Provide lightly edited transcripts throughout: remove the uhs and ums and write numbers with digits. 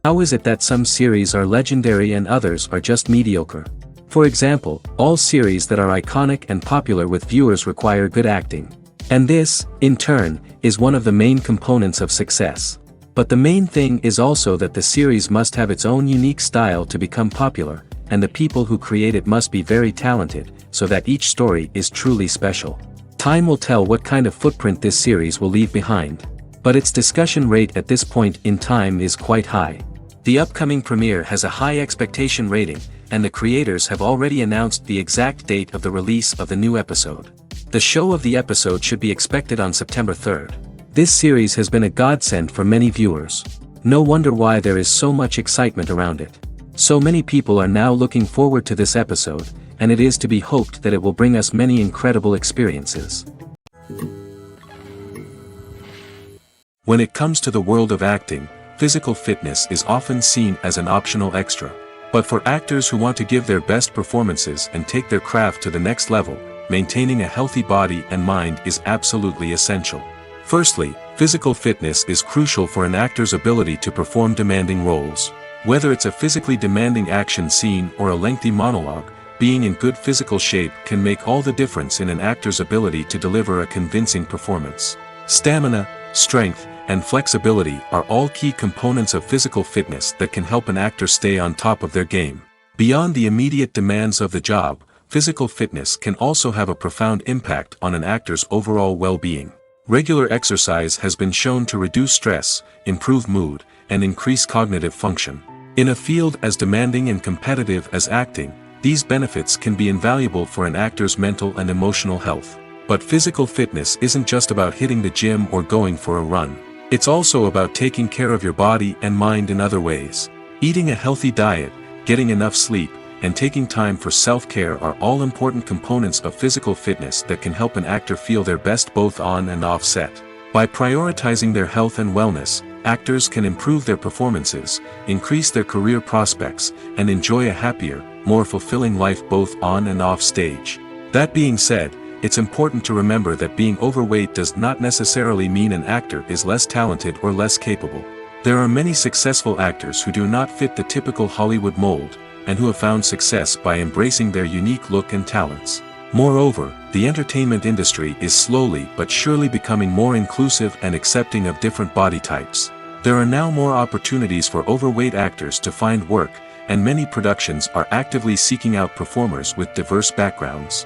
How is it that some series are legendary and others are just mediocre? For example, all series that are iconic and popular with viewers require good acting. And this, in turn, is one of the main components of success. But the main thing is also that the series must have its own unique style to become popular, and the people who create it must be very talented, so that each story is truly special. Time will tell what kind of footprint this series will leave behind. But its discussion rate at this point in time is quite high. The upcoming premiere has a high expectation rating, and the creators have already announced the exact date of the release of the new episode. The show of the episode should be expected on September 3rd. This series has been a godsend for many viewers. No wonder why there is so much excitement around it. So many people are now looking forward to this episode, and it is to be hoped that it will bring us many incredible experiences. When it comes to the world of acting, physical fitness is often seen as an optional extra. But for actors who want to give their best performances and take their craft to the next level, maintaining a healthy body and mind is absolutely essential. Firstly, physical fitness is crucial for an actor's ability to perform demanding roles. Whether it's a physically demanding action scene or a lengthy monologue, being in good physical shape can make all the difference in an actor's ability to deliver a convincing performance. Stamina, strength, and flexibility are all key components of physical fitness that can help an actor stay on top of their game. Beyond the immediate demands of the job, physical fitness can also have a profound impact on an actor's overall well-being. Regular exercise has been shown to reduce stress, improve mood, and increase cognitive function. In a field as demanding and competitive as acting, these benefits can be invaluable for an actor's mental and emotional health. But physical fitness isn't just about hitting the gym or going for a run. It's also about taking care of your body and mind in other ways. Eating a healthy diet, getting enough sleep, and taking time for self-care are all important components of physical fitness that can help an actor feel their best both on and off set. By prioritizing their health and wellness, actors can improve their performances, increase their career prospects, and enjoy a happier, more fulfilling life both on and off stage. That being said, it's important to remember that being overweight does not necessarily mean an actor is less talented or less capable. There are many successful actors who do not fit the typical Hollywood mold, and who have found success by embracing their unique look and talents. Moreover, the entertainment industry is slowly but surely becoming more inclusive and accepting of different body types. There are now more opportunities for overweight actors to find work, and many productions are actively seeking out performers with diverse backgrounds.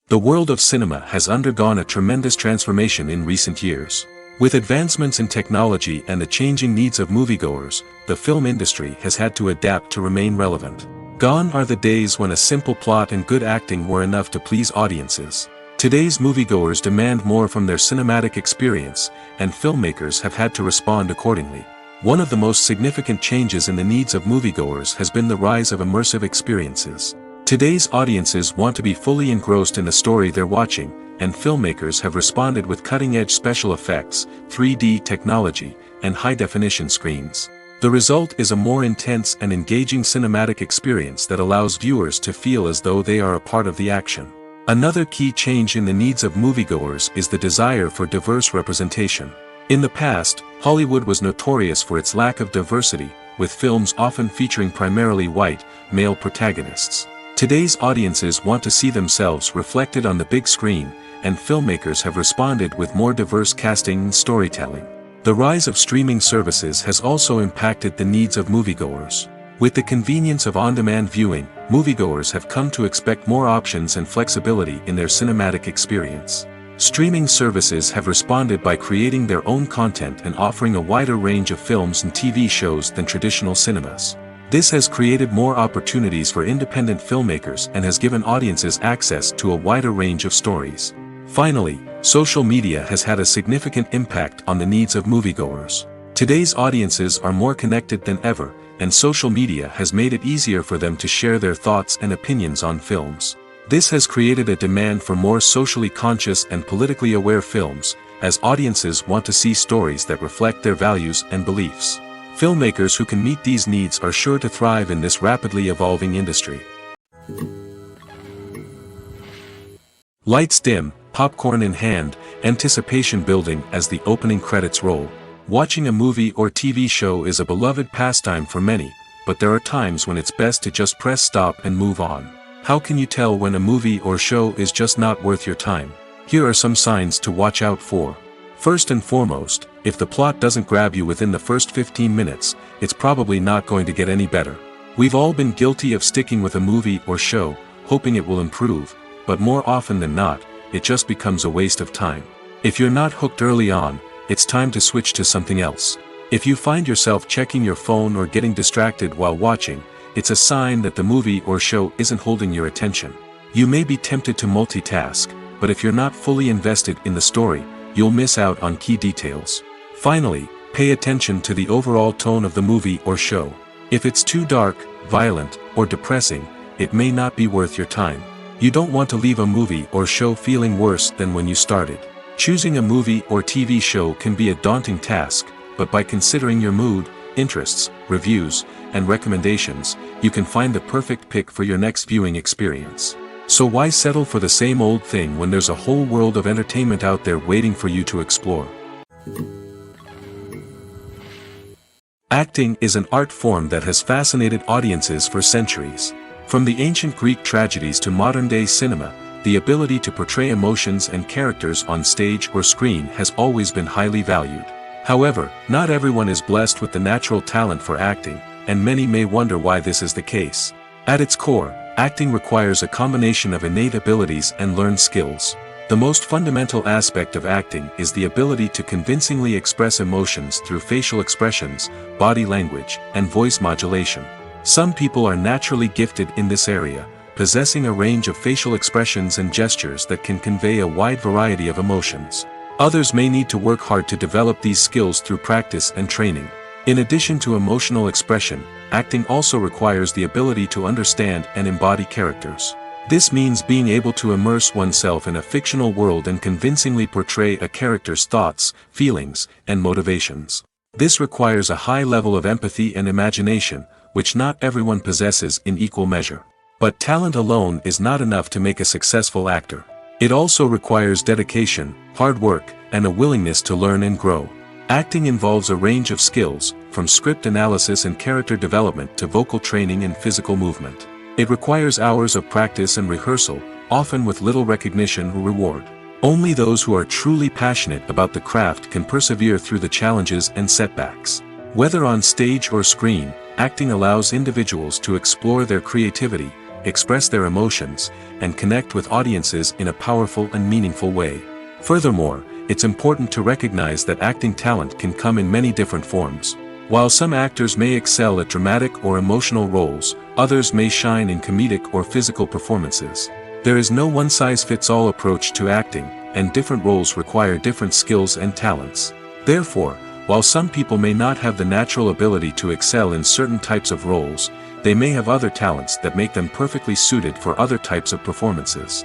The world of cinema has undergone a tremendous transformation in recent years. With advancements in technology and the changing needs of moviegoers, the film industry has had to adapt to remain relevant. Gone are the days when a simple plot and good acting were enough to please audiences. Today's moviegoers demand more from their cinematic experience, and filmmakers have had to respond accordingly. One of the most significant changes in the needs of moviegoers has been the rise of immersive experiences. Today's audiences want to be fully engrossed in the story they're watching, and filmmakers have responded with cutting-edge special effects, 3D technology, and high-definition screens. The result is a more intense and engaging cinematic experience that allows viewers to feel as though they are a part of the action. Another key change in the needs of moviegoers is the desire for diverse representation. In the past, Hollywood was notorious for its lack of diversity, with films often featuring primarily white, male protagonists. Today's audiences want to see themselves reflected on the big screen, and filmmakers have responded with more diverse casting and storytelling. The rise of streaming services has also impacted the needs of moviegoers. With the convenience of on-demand viewing, moviegoers have come to expect more options and flexibility in their cinematic experience. Streaming services have responded by creating their own content and offering a wider range of films and TV shows than traditional cinemas. This has created more opportunities for independent filmmakers and has given audiences access to a wider range of stories. Finally, social media has had a significant impact on the needs of moviegoers. Today's audiences are more connected than ever, and social media has made it easier for them to share their thoughts and opinions on films. This has created a demand for more socially conscious and politically aware films, as audiences want to see stories that reflect their values and beliefs. Filmmakers who can meet these needs are sure to thrive in this rapidly evolving industry. Lights dim, popcorn in hand, anticipation building as the opening credits roll. Watching a movie or TV show is a beloved pastime for many, but there are times when it's best to just press stop and move on. How can you tell when a movie or show is just not worth your time? Here are some signs to watch out for. First and foremost, if the plot doesn't grab you within the first 15 minutes, it's probably not going to get any better. We've all been guilty of sticking with a movie or show, hoping it will improve, but more often than not, it just becomes a waste of time. If you're not hooked early on, it's time to switch to something else. If you find yourself checking your phone or getting distracted while watching, it's a sign that the movie or show isn't holding your attention. You may be tempted to multitask, but if you're not fully invested in the story, you'll miss out on key details. Finally, pay attention to the overall tone of the movie or show. If it's too dark, violent, or depressing, it may not be worth your time. You don't want to leave a movie or show feeling worse than when you started. Choosing a movie or TV show can be a daunting task, but by considering your mood, interests, reviews, and recommendations, you can find the perfect pick for your next viewing experience. So why settle for the same old thing when there's a whole world of entertainment out there waiting for you to explore? Acting is an art form that has fascinated audiences for centuries. From the ancient Greek tragedies to modern-day cinema, the ability to portray emotions and characters on stage or screen has always been highly valued. However, not everyone is blessed with the natural talent for acting, and many may wonder why this is the case. At its core, acting requires a combination of innate abilities and learned skills. The most fundamental aspect of acting is the ability to convincingly express emotions through facial expressions, body language, and voice modulation. Some people are naturally gifted in this area, possessing a range of facial expressions and gestures that can convey a wide variety of emotions. Others may need to work hard to develop these skills through practice and training. In addition to emotional expression, acting also requires the ability to understand and embody characters. This means being able to immerse oneself in a fictional world and convincingly portray a character's thoughts, feelings, and motivations. This requires a high level of empathy and imagination, which not everyone possesses in equal measure. But talent alone is not enough to make a successful actor. It also requires dedication, hard work, and a willingness to learn and grow. Acting involves a range of skills, from script analysis and character development to vocal training and physical movement. It requires hours of practice and rehearsal, often with little recognition or reward. Only those who are truly passionate about the craft can persevere through the challenges and setbacks. Whether on stage or screen, acting allows individuals to explore their creativity, express their emotions, and connect with audiences in a powerful and meaningful way. Furthermore, it's important to recognize that acting talent can come in many different forms. While some actors may excel at dramatic or emotional roles, others may shine in comedic or physical performances. There is no one-size-fits-all approach to acting, and different roles require different skills and talents. Therefore, while some people may not have the natural ability to excel in certain types of roles, they may have other talents that make them perfectly suited for other types of performances.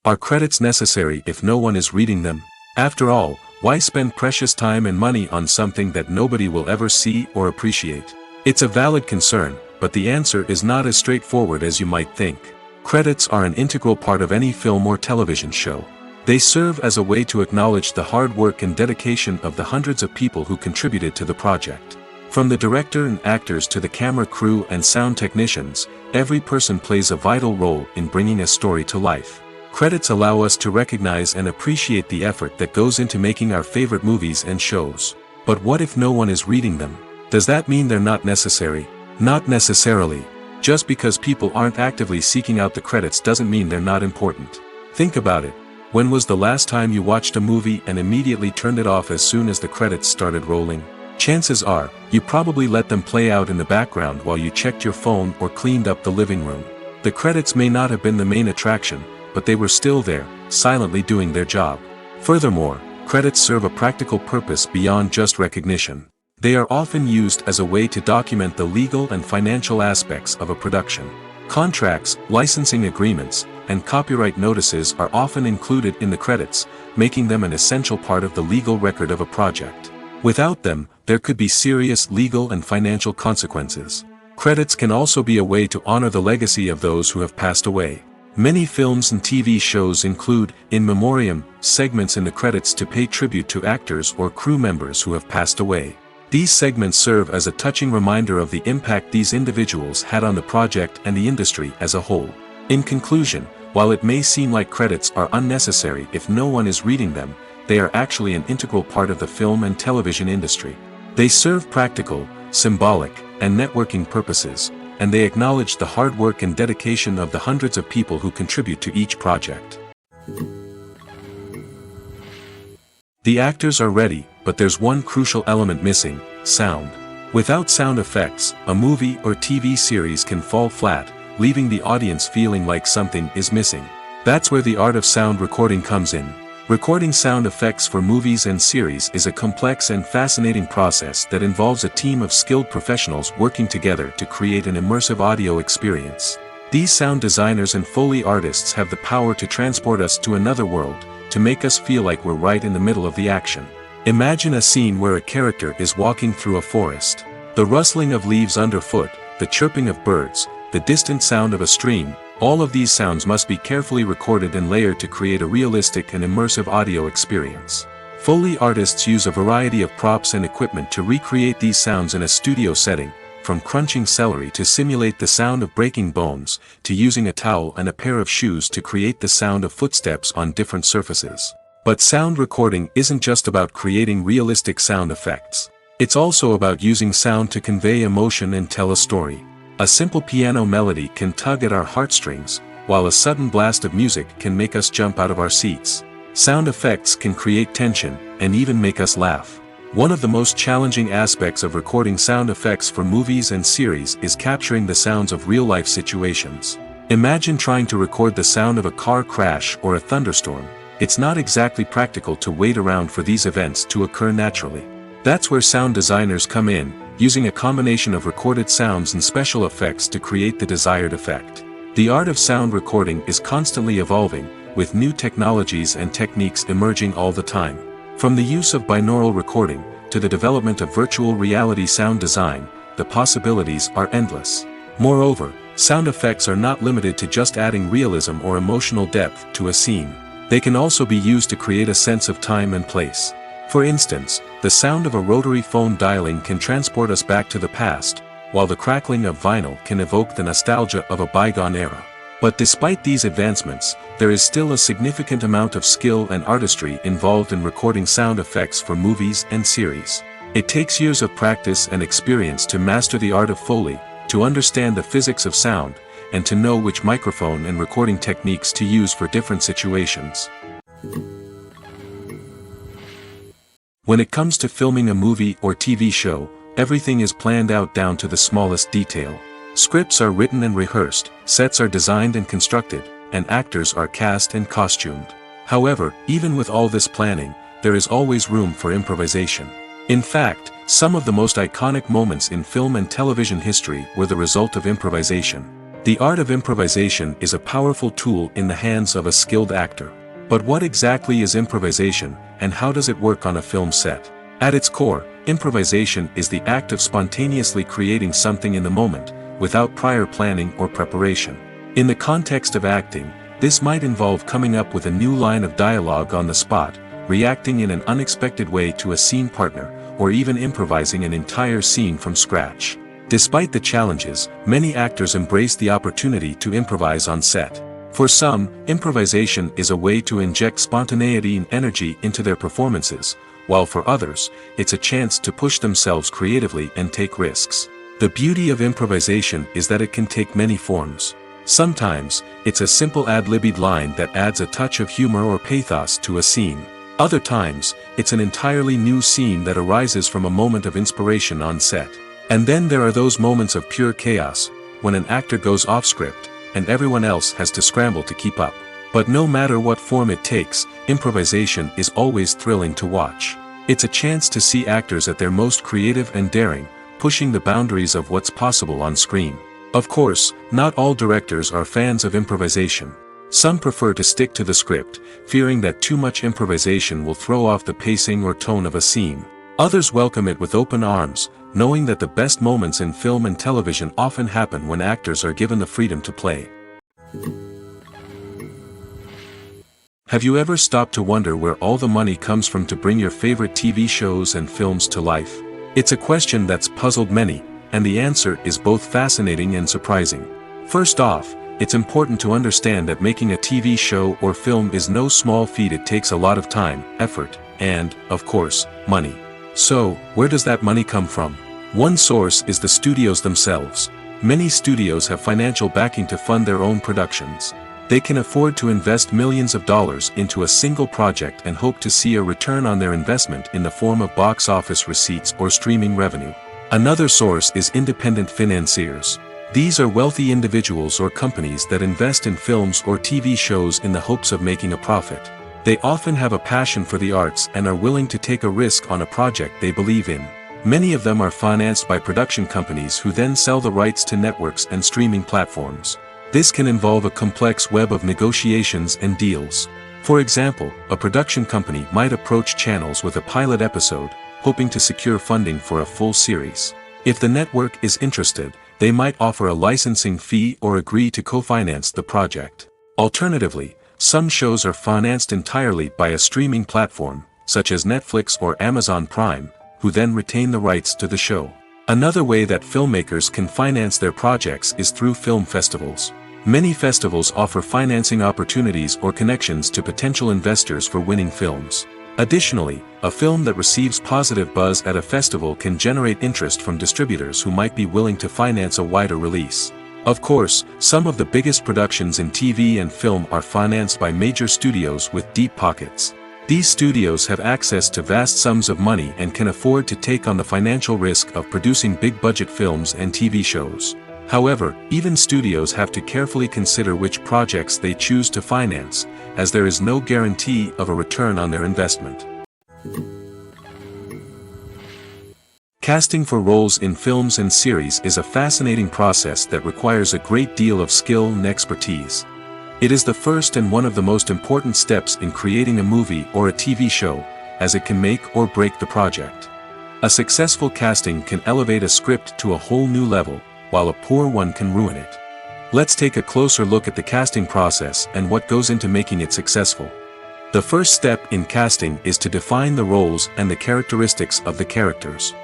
Are credits necessary if no one is reading them? After all, why spend precious time and money on something that nobody will ever see or appreciate? It's a valid concern, but the answer is not as straightforward as you might think. Credits are an integral part of any film or television show. They serve as a way to acknowledge the hard work and dedication of the hundreds of people who contributed to the project. From the director and actors to the camera crew and sound technicians, every person plays a vital role in bringing a story to life. Credits allow us to recognize and appreciate the effort that goes into making our favorite movies and shows. But what if no one is reading them? Does that mean they're not necessary? Not necessarily. Just because people aren't actively seeking out the credits doesn't mean they're not important. Think about it. When was the last time you watched a movie and immediately turned it off as soon as the credits started rolling? Chances are, you probably let them play out in the background while you checked your phone or cleaned up the living room. The credits may not have been the main attraction, but they were still there, silently doing their job. Furthermore, credits serve a practical purpose beyond just recognition. They are often used as a way to document the legal and financial aspects of a production. Contracts, licensing agreements, and copyright notices are often included in the credits, making them an essential part of the legal record of a project. Without them, there could be serious legal and financial consequences. Credits can also be a way to honor the legacy of those who have passed away. Many films and TV shows include, in memoriam, segments in the credits to pay tribute to actors or crew members who have passed away. These segments serve as a touching reminder of the impact these individuals had on the project and the industry as a whole. In conclusion, while it may seem like credits are unnecessary if no one is reading them, they are actually an integral part of the film and television industry. They serve practical, symbolic, and networking purposes, and they acknowledge the hard work and dedication of the hundreds of people who contribute to each project. The actors are ready, but there's one crucial element missing: sound. Without sound effects, a movie or TV series can fall flat, leaving the audience feeling like something is missing. That's where the art of sound recording comes in. Recording sound effects for movies and series is a complex and fascinating process that involves a team of skilled professionals working together to create an immersive audio experience. These sound designers and Foley artists have the power to transport us to another world, to make us feel like we're right in the middle of the action. Imagine a scene where a character is walking through a forest. The rustling of leaves underfoot, the chirping of birds, the distant sound of a stream, all of these sounds must be carefully recorded and layered to create a realistic and immersive audio experience. Foley artists use a variety of props and equipment to recreate these sounds in a studio setting, from crunching celery to simulate the sound of breaking bones, to using a towel and a pair of shoes to create the sound of footsteps on different surfaces. But sound recording isn't just about creating realistic sound effects. It's also about using sound to convey emotion and tell a story. A simple piano melody can tug at our heartstrings, while a sudden blast of music can make us jump out of our seats. Sound effects can create tension, and even make us laugh. One of the most challenging aspects of recording sound effects for movies and series is capturing the sounds of real-life situations. Imagine trying to record the sound of a car crash or a thunderstorm. It's not exactly practical to wait around for these events to occur naturally. That's where sound designers come in, using a combination of recorded sounds and special effects to create the desired effect. The art of sound recording is constantly evolving, with new technologies and techniques emerging all the time. From the use of binaural recording, to the development of virtual reality sound design, the possibilities are endless. Moreover, sound effects are not limited to just adding realism or emotional depth to a scene. They can also be used to create a sense of time and place. For instance, the sound of a rotary phone dialing can transport us back to the past, while the crackling of vinyl can evoke the nostalgia of a bygone era. But despite these advancements, there is still a significant amount of skill and artistry involved in recording sound effects for movies and series. It takes years of practice and experience to master the art of Foley, to understand the physics of sound, and to know which microphone and recording techniques to use for different situations. When it comes to filming a movie or TV show, everything is planned out down to the smallest detail. Scripts are written and rehearsed, sets are designed and constructed, and actors are cast and costumed. However, even with all this planning, there is always room for improvisation. In fact, some of the most iconic moments in film and television history were the result of improvisation. The art of improvisation is a powerful tool in the hands of a skilled actor. But what exactly is improvisation, and how does it work on a film set? At its core, improvisation is the act of spontaneously creating something in the moment, without prior planning or preparation. In the context of acting, this might involve coming up with a new line of dialogue on the spot, reacting in an unexpected way to a scene partner, or even improvising an entire scene from scratch. Despite the challenges, many actors embrace the opportunity to improvise on set. For some, improvisation is a way to inject spontaneity and energy into their performances, while for others, it's a chance to push themselves creatively and take risks. The beauty of improvisation is that it can take many forms. Sometimes, it's a simple ad-libbed line that adds a touch of humor or pathos to a scene. Other times, it's an entirely new scene that arises from a moment of inspiration on set. And then there are those moments of pure chaos, when an actor goes off script, and everyone else has to scramble to keep up. But no matter what form it takes, improvisation is always thrilling to watch. It's a chance to see actors at their most creative and daring, pushing the boundaries of what's possible on screen. Of course, not all directors are fans of improvisation. Some prefer to stick to the script, fearing that too much improvisation will throw off the pacing or tone of a scene. Others welcome it with open arms, knowing that the best moments in film and television often happen when actors are given the freedom to play. Have you ever stopped to wonder where all the money comes from to bring your favorite TV shows and films to life? It's a question that's puzzled many, and the answer is both fascinating and surprising. First off, it's important to understand that making a TV show or film is no small feat. It takes a lot of time, effort, and, of course, money. So, where does that money come from? One source is the studios themselves. Many studios have financial backing to fund their own productions. They can afford to invest millions of dollars into a single project and hope to see a return on their investment in the form of box office receipts or streaming revenue. Another source is independent financiers. These are wealthy individuals or companies that invest in films or TV shows in the hopes of making a profit. They often have a passion for the arts and are willing to take a risk on a project they believe in. Many of them are financed by production companies who then sell the rights to networks and streaming platforms. This can involve a complex web of negotiations and deals. For example, a production company might approach channels with a pilot episode, hoping to secure funding for a full series. If the network is interested, they might offer a licensing fee or agree to co-finance the project. Alternatively, some shows are financed entirely by a streaming platform, such as Netflix or Amazon Prime, who then retain the rights to the show. Another way that filmmakers can finance their projects is through film festivals. Many festivals offer financing opportunities or connections to potential investors for winning films. Additionally, a film that receives positive buzz at a festival can generate interest from distributors who might be willing to finance a wider release. Of course, some of the biggest productions in TV and film are financed by major studios with deep pockets. These studios have access to vast sums of money and can afford to take on the financial risk of producing big-budget films and TV shows. However, even studios have to carefully consider which projects they choose to finance, as there is no guarantee of a return on their investment. Casting for roles in films and series is a fascinating process that requires a great deal of skill and expertise. It is the first and one of the most important steps in creating a movie or a TV show, as it can make or break the project. A successful casting can elevate a script to a whole new level, while a poor one can ruin it. Let's take a closer look at the casting process and what goes into making it successful. The first step in casting is to define the roles and the characteristics of the characters.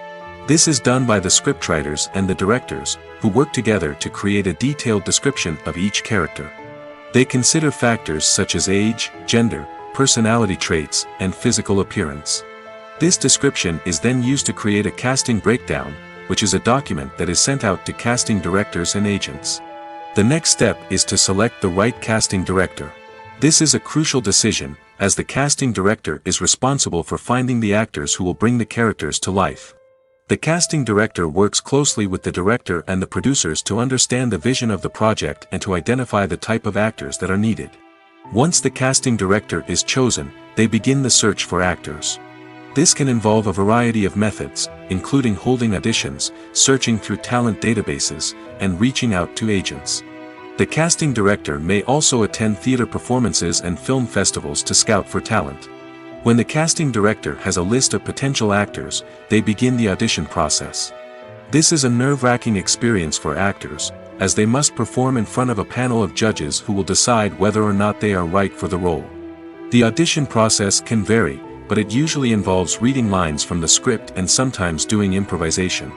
This is done by the scriptwriters and the directors, who work together to create a detailed description of each character. They consider factors such as age, gender, personality traits, and physical appearance. This description is then used to create a casting breakdown, which is a document that is sent out to casting directors and agents. The next step is to select the right casting director. This is a crucial decision, as the casting director is responsible for finding the actors who will bring the characters to life. The casting director works closely with the director and the producers to understand the vision of the project and to identify the type of actors that are needed. Once the casting director is chosen, they begin the search for actors. This can involve a variety of methods, including holding auditions, searching through talent databases, and reaching out to agents. The casting director may also attend theater performances and film festivals to scout for talent. When the casting director has a list of potential actors, they begin the audition process. This is a nerve-wracking experience for actors, as they must perform in front of a panel of judges who will decide whether or not they are right for the role. The audition process can vary, but it usually involves reading lines from the script and sometimes doing improvisation.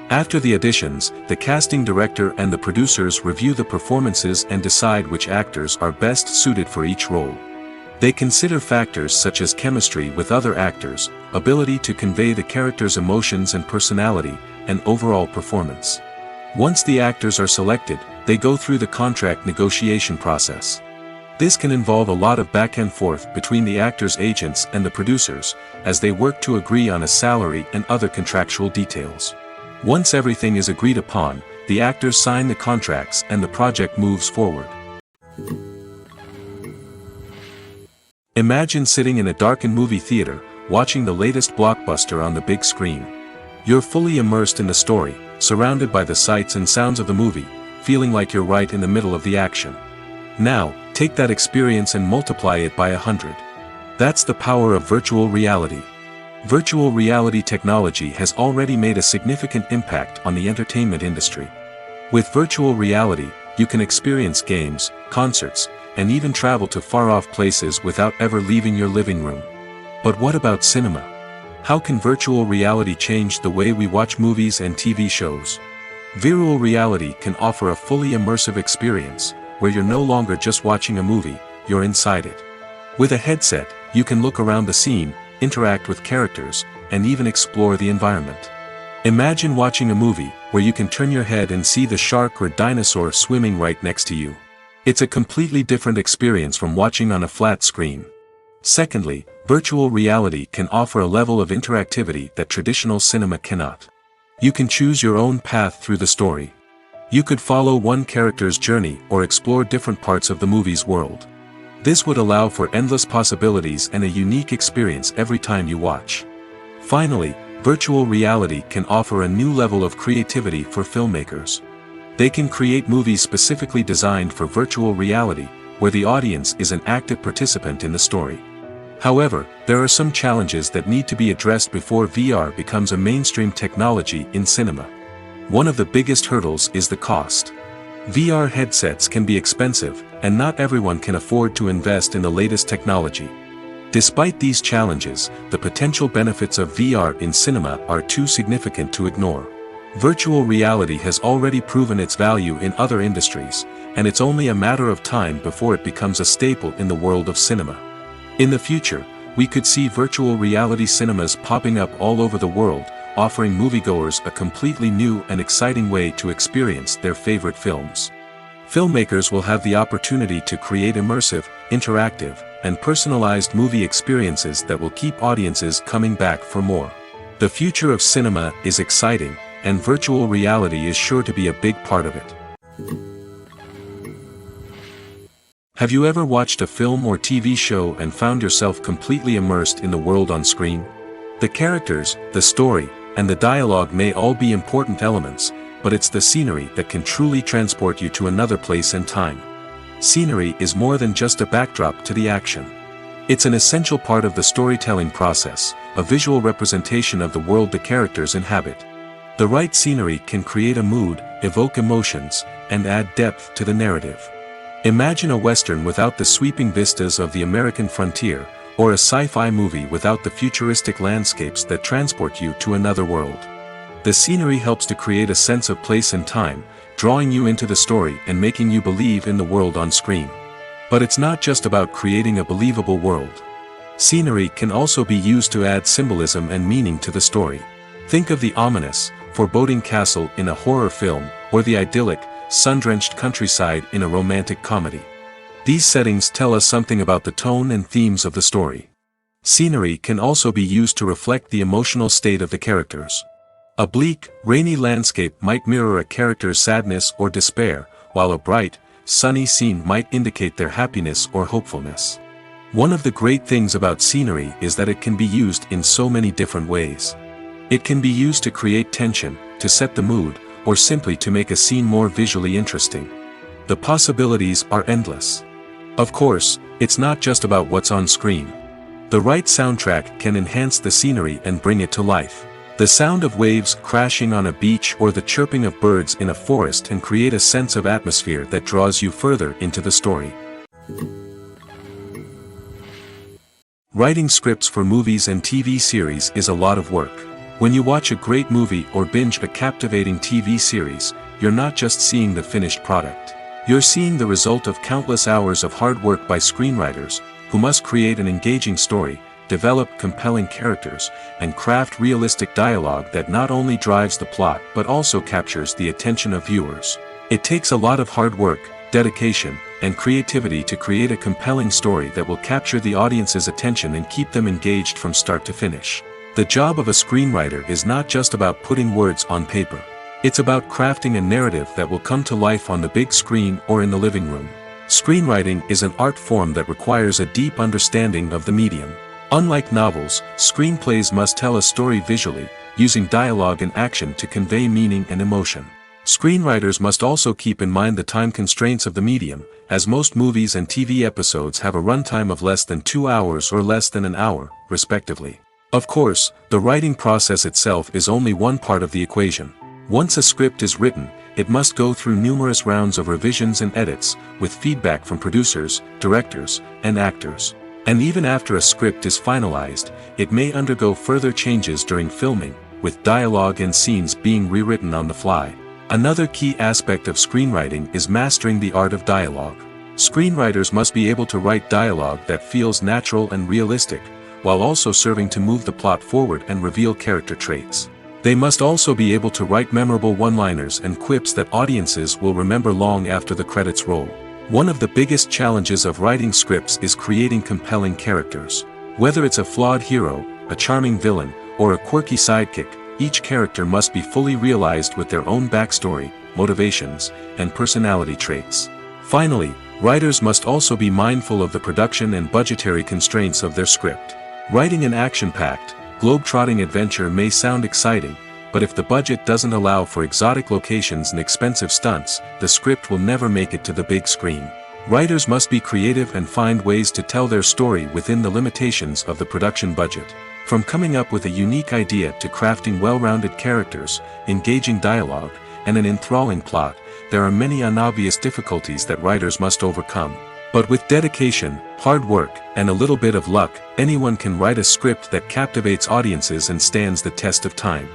After the auditions, the casting director and the producers review the performances and decide which actors are best suited for each role. They consider factors such as chemistry with other actors, ability to convey the character's emotions and personality, and overall performance. Once the actors are selected, they go through the contract negotiation process. This can involve a lot of back and forth between the actors' agents and the producers, as they work to agree on a salary and other contractual details. Once everything is agreed upon, the actors sign the contracts and the project moves forward. Imagine sitting in a darkened movie theater, watching the latest blockbuster on the big screen. You're fully immersed in the story, surrounded by the sights and sounds of the movie, feeling like you're right in the middle of the action. Now, take that experience and multiply it by 100. That's the power of virtual reality. Virtual reality technology has already made a significant impact on the entertainment industry. With virtual reality, you can experience games, concerts, and even travel to far-off places without ever leaving your living room. But what about cinema? How can virtual reality change the way we watch movies and TV shows? Virtual reality can offer a fully immersive experience, where you're no longer just watching a movie, you're inside it. With a headset, you can look around the scene, interact with characters, and even explore the environment. Imagine watching a movie, where you can turn your head and see the shark or dinosaur swimming right next to you. It's a completely different experience from watching on a flat screen. Secondly, virtual reality can offer a level of interactivity that traditional cinema cannot. You can choose your own path through the story. You could follow one character's journey or explore different parts of the movie's world. This would allow for endless possibilities and a unique experience every time you watch. Finally, virtual reality can offer a new level of creativity for filmmakers. They can create movies specifically designed for virtual reality, where the audience is an active participant in the story. However, there are some challenges that need to be addressed before VR becomes a mainstream technology in cinema. One of the biggest hurdles is the cost. VR headsets can be expensive, and not everyone can afford to invest in the latest technology. Despite these challenges, the potential benefits of VR in cinema are too significant to ignore. Virtual reality has already proven its value in other industries, and it's only a matter of time before it becomes a staple in the world of cinema. In the future, we could see virtual reality cinemas popping up all over the world, offering moviegoers a completely new and exciting way to experience their favorite films. Filmmakers will have the opportunity to create immersive, interactive, and personalized movie experiences that will keep audiences coming back for more. The future of cinema is exciting, and virtual reality is sure to be a big part of it. Have you ever watched a film or TV show and found yourself completely immersed in the world on screen? The characters, the story, and the dialogue may all be important elements, but it's the scenery that can truly transport you to another place and time. Scenery is more than just a backdrop to the action. It's an essential part of the storytelling process, a visual representation of the world the characters inhabit. The right scenery can create a mood, evoke emotions, and add depth to the narrative. Imagine a Western without the sweeping vistas of the American frontier, or a sci-fi movie without the futuristic landscapes that transport you to another world. The scenery helps to create a sense of place and time, drawing you into the story and making you believe in the world on screen. But it's not just about creating a believable world. Scenery can also be used to add symbolism and meaning to the story. Think of the ominous, foreboding castle in a horror film, or the idyllic, sun-drenched countryside in a romantic comedy. These settings tell us something about the tone and themes of the story. Scenery can also be used to reflect the emotional state of the characters. A bleak, rainy landscape might mirror a character's sadness or despair, while a bright, sunny scene might indicate their happiness or hopefulness. One of the great things about scenery is that it can be used in so many different ways. It can be used to create tension, to set the mood, or simply to make a scene more visually interesting. The possibilities are endless. Of course, it's not just about what's on screen. The right soundtrack can enhance the scenery and bring it to life. The sound of waves crashing on a beach or the chirping of birds in a forest can create a sense of atmosphere that draws you further into the story. Writing scripts for movies and TV series is a lot of work. When you watch a great movie or binge a captivating TV series, you're not just seeing the finished product. You're seeing the result of countless hours of hard work by screenwriters, who must create an engaging story, develop compelling characters, and craft realistic dialogue that not only drives the plot but also captures the attention of viewers. It takes a lot of hard work, dedication, and creativity to create a compelling story that will capture the audience's attention and keep them engaged from start to finish. The job of a screenwriter is not just about putting words on paper. It's about crafting a narrative that will come to life on the big screen or in the living room. Screenwriting is an art form that requires a deep understanding of the medium. Unlike novels, screenplays must tell a story visually, using dialogue and action to convey meaning and emotion. Screenwriters must also keep in mind the time constraints of the medium, as most movies and TV episodes have a runtime of less than 2 hours or less than an hour, respectively. Of course, the writing process itself is only one part of the equation. Once a script is written, it must go through numerous rounds of revisions and edits, with feedback from producers, directors, and actors. And even after a script is finalized, it may undergo further changes during filming, with dialogue and scenes being rewritten on the fly. Another key aspect of screenwriting is mastering the art of dialogue. Screenwriters must be able to write dialogue that feels natural and realistic, while also serving to move the plot forward and reveal character traits. They must also be able to write memorable one-liners and quips that audiences will remember long after the credits roll. One of the biggest challenges of writing scripts is creating compelling characters. Whether it's a flawed hero, a charming villain, or a quirky sidekick, each character must be fully realized with their own backstory, motivations, and personality traits. Finally, writers must also be mindful of the production and budgetary constraints of their script. Writing an action-packed, globe-trotting adventure may sound exciting, but if the budget doesn't allow for exotic locations and expensive stunts, the script will never make it to the big screen. Writers must be creative and find ways to tell their story within the limitations of the production budget. From coming up with a unique idea to crafting well-rounded characters, engaging dialogue, and an enthralling plot, there are many unobvious difficulties that writers must overcome. But with dedication, hard work, and a little bit of luck, anyone can write a script that captivates audiences and stands the test of time.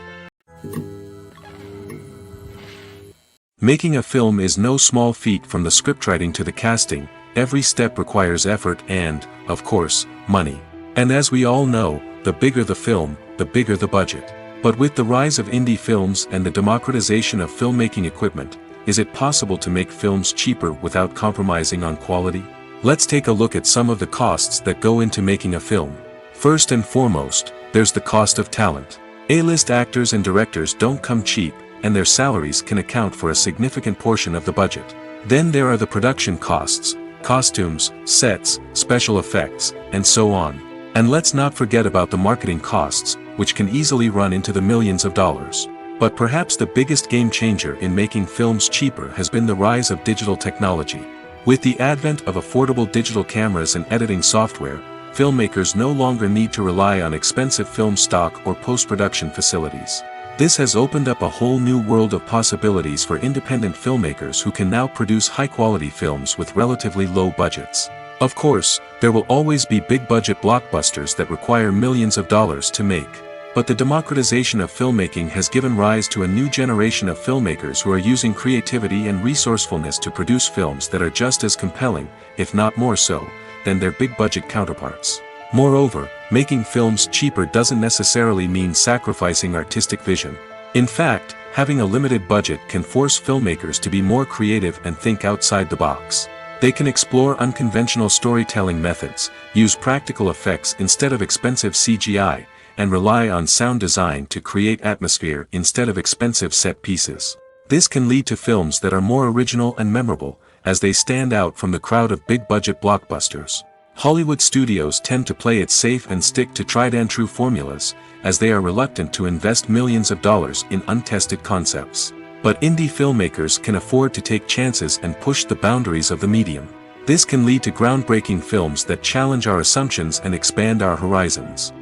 Making a film is no small feat. From the scriptwriting to the casting, every step requires effort and, of course, money. And as we all know, the bigger the film, the bigger the budget. But with the rise of indie films and the democratization of filmmaking equipment, is it possible to make films cheaper without compromising on quality? Let's take a look at some of the costs that go into making a film. First and foremost, there's the cost of talent. A-list actors and directors don't come cheap, and their salaries can account for a significant portion of the budget. Then there are the production costs, costumes, sets, special effects, and so on. And let's not forget about the marketing costs, which can easily run into the millions of dollars. But perhaps the biggest game changer in making films cheaper has been the rise of digital technology. With the advent of affordable digital cameras and editing software, filmmakers no longer need to rely on expensive film stock or post-production facilities. This has opened up a whole new world of possibilities for independent filmmakers who can now produce high-quality films with relatively low budgets. Of course, there will always be big-budget blockbusters that require millions of dollars to make. But the democratization of filmmaking has given rise to a new generation of filmmakers who are using creativity and resourcefulness to produce films that are just as compelling, if not more so, than their big-budget counterparts. Moreover, making films cheaper doesn't necessarily mean sacrificing artistic vision. In fact, having a limited budget can force filmmakers to be more creative and think outside the box. They can explore unconventional storytelling methods, use practical effects instead of expensive CGI, and rely on sound design to create atmosphere instead of expensive set pieces. This can lead to films that are more original and memorable, as they stand out from the crowd of big-budget blockbusters. Hollywood studios tend to play it safe and stick to tried-and-true formulas, as they are reluctant to invest millions of dollars in untested concepts. But indie filmmakers can afford to take chances and push the boundaries of the medium. This can lead to groundbreaking films that challenge our assumptions and expand our horizons.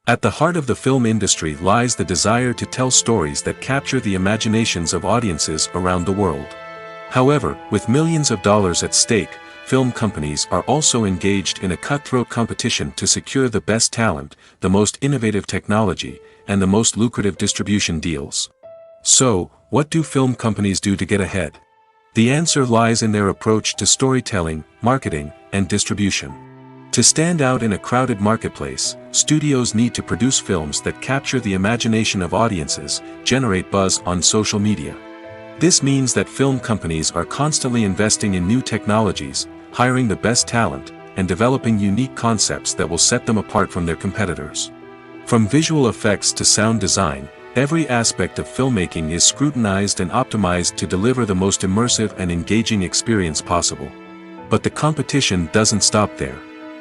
At the heart of the film industry lies the desire to tell stories that capture the imaginations of audiences around the world. However, with millions of dollars at stake, film companies are also engaged in a cutthroat competition to secure the best talent, the most innovative technology, and the most lucrative distribution deals. So, what do film companies do to get ahead? The answer lies in their approach to storytelling, marketing, and distribution. To stand out in a crowded marketplace, studios need to produce films that capture the imagination of audiences, generate buzz on social media. This means that film companies are constantly investing in new technologies, hiring the best talent, and developing unique concepts that will set them apart from their competitors. From visual effects to sound design, every aspect of filmmaking is scrutinized and optimized to deliver the most immersive and engaging experience possible. But the competition doesn't stop there.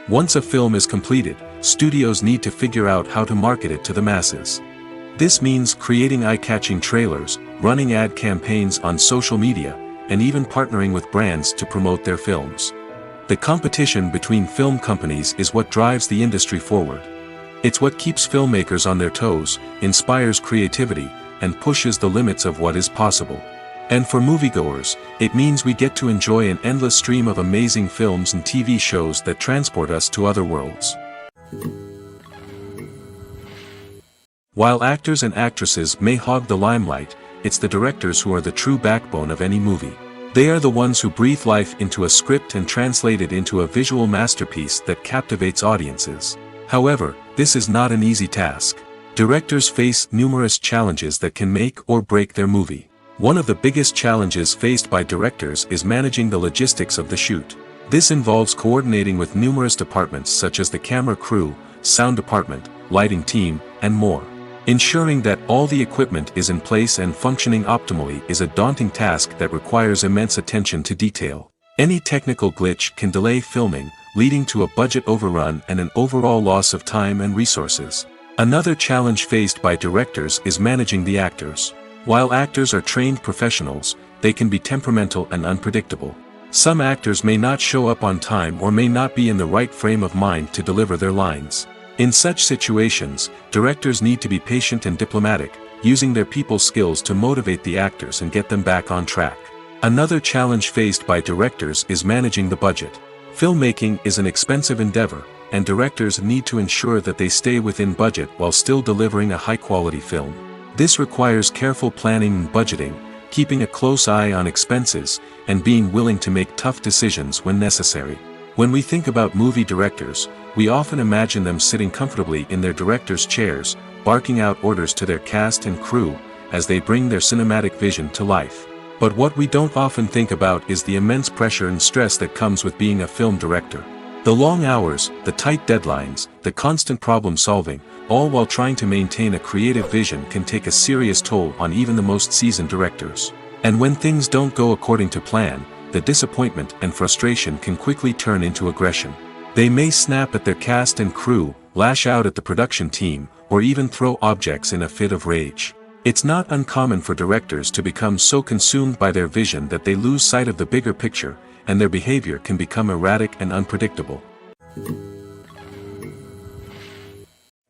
Once a film is completed, studios need to figure out how to market it to the masses. This means creating eye-catching trailers, running ad campaigns on social media, and even partnering with brands to promote their films. The competition between film companies is what drives the industry forward. It's what keeps filmmakers on their toes, inspires creativity, and pushes the limits of what is possible. And for moviegoers, it means we get to enjoy an endless stream of amazing films and TV shows that transport us to other worlds. While actors and actresses may hog the limelight, it's the directors who are the true backbone of any movie. They are the ones who breathe life into a script and translate it into a visual masterpiece that captivates audiences. However, this is not an easy task. Directors face numerous challenges that can make or break their movie. One of the biggest challenges faced by directors is managing the logistics of the shoot. This involves coordinating with numerous departments such as the camera crew, sound department, lighting team, and more. Ensuring that all the equipment is in place and functioning optimally is a daunting task that requires immense attention to detail. Any technical glitch can delay filming, leading to a budget overrun and an overall loss of time and resources. Another challenge faced by directors is managing the actors. While actors are trained professionals, they can be temperamental and unpredictable. Some actors may not show up on time or may not be in the right frame of mind to deliver their lines. In such situations, directors need to be patient and diplomatic, using their people skills to motivate the actors and get them back on track. Another challenge faced by directors is managing the budget. Filmmaking is an expensive endeavor, and directors need to ensure that they stay within budget while still delivering a high-quality film. This requires careful planning and budgeting, keeping a close eye on expenses, and being willing to make tough decisions when necessary. When we think about movie directors, we often imagine them sitting comfortably in their director's chairs, barking out orders to their cast and crew, as they bring their cinematic vision to life. But what we don't often think about is the immense pressure and stress that comes with being a film director. The long hours, the tight deadlines, the constant problem solving, all while trying to maintain a creative vision can take a serious toll on even the most seasoned directors. And when things don't go according to plan, the disappointment and frustration can quickly turn into aggression. They may snap at their cast and crew, lash out at the production team, or even throw objects in a fit of rage. It's not uncommon for directors to become so consumed by their vision that they lose sight of the bigger picture, and their behavior can become erratic and unpredictable.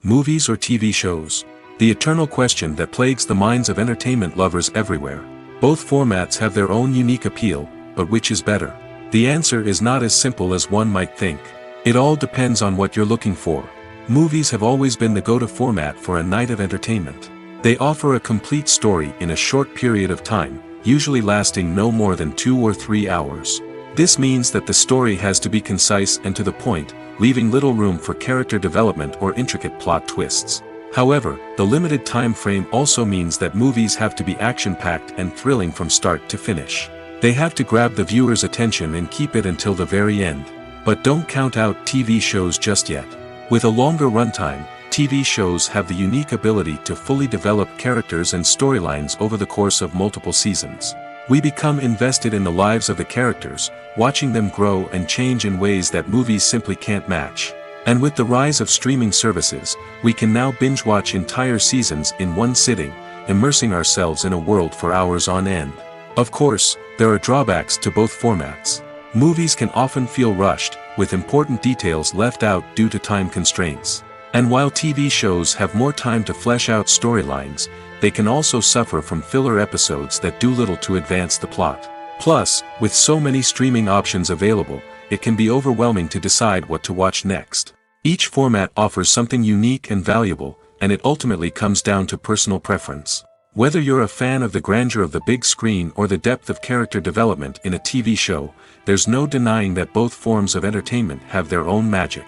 Movies or TV shows? The eternal question that plagues the minds of entertainment lovers everywhere. Both formats have their own unique appeal, but which is better? The answer is not as simple as one might think. It all depends on what you're looking for. Movies have always been the go-to format for a night of entertainment. They offer a complete story in a short period of time, usually lasting no more than 2 or 3 hours. This means that the story has to be concise and to the point, leaving little room for character development or intricate plot twists. However, the limited time frame also means that movies have to be action-packed and thrilling from start to finish. They have to grab the viewer's attention and keep it until the very end. But don't count out TV shows just yet. With a longer runtime, TV shows have the unique ability to fully develop characters and storylines over the course of multiple seasons. We become invested in the lives of the characters, watching them grow and change in ways that movies simply can't match. And with the rise of streaming services, we can now binge-watch entire seasons in one sitting, immersing ourselves in a world for hours on end. Of course, there are drawbacks to both formats. Movies can often feel rushed, with important details left out due to time constraints. And while TV shows have more time to flesh out storylines, they can also suffer from filler episodes that do little to advance the plot. Plus, with so many streaming options available, it can be overwhelming to decide what to watch next. Each format offers something unique and valuable, and it ultimately comes down to personal preference. Whether you're a fan of the grandeur of the big screen or the depth of character development in a TV show, there's no denying that both forms of entertainment have their own magic.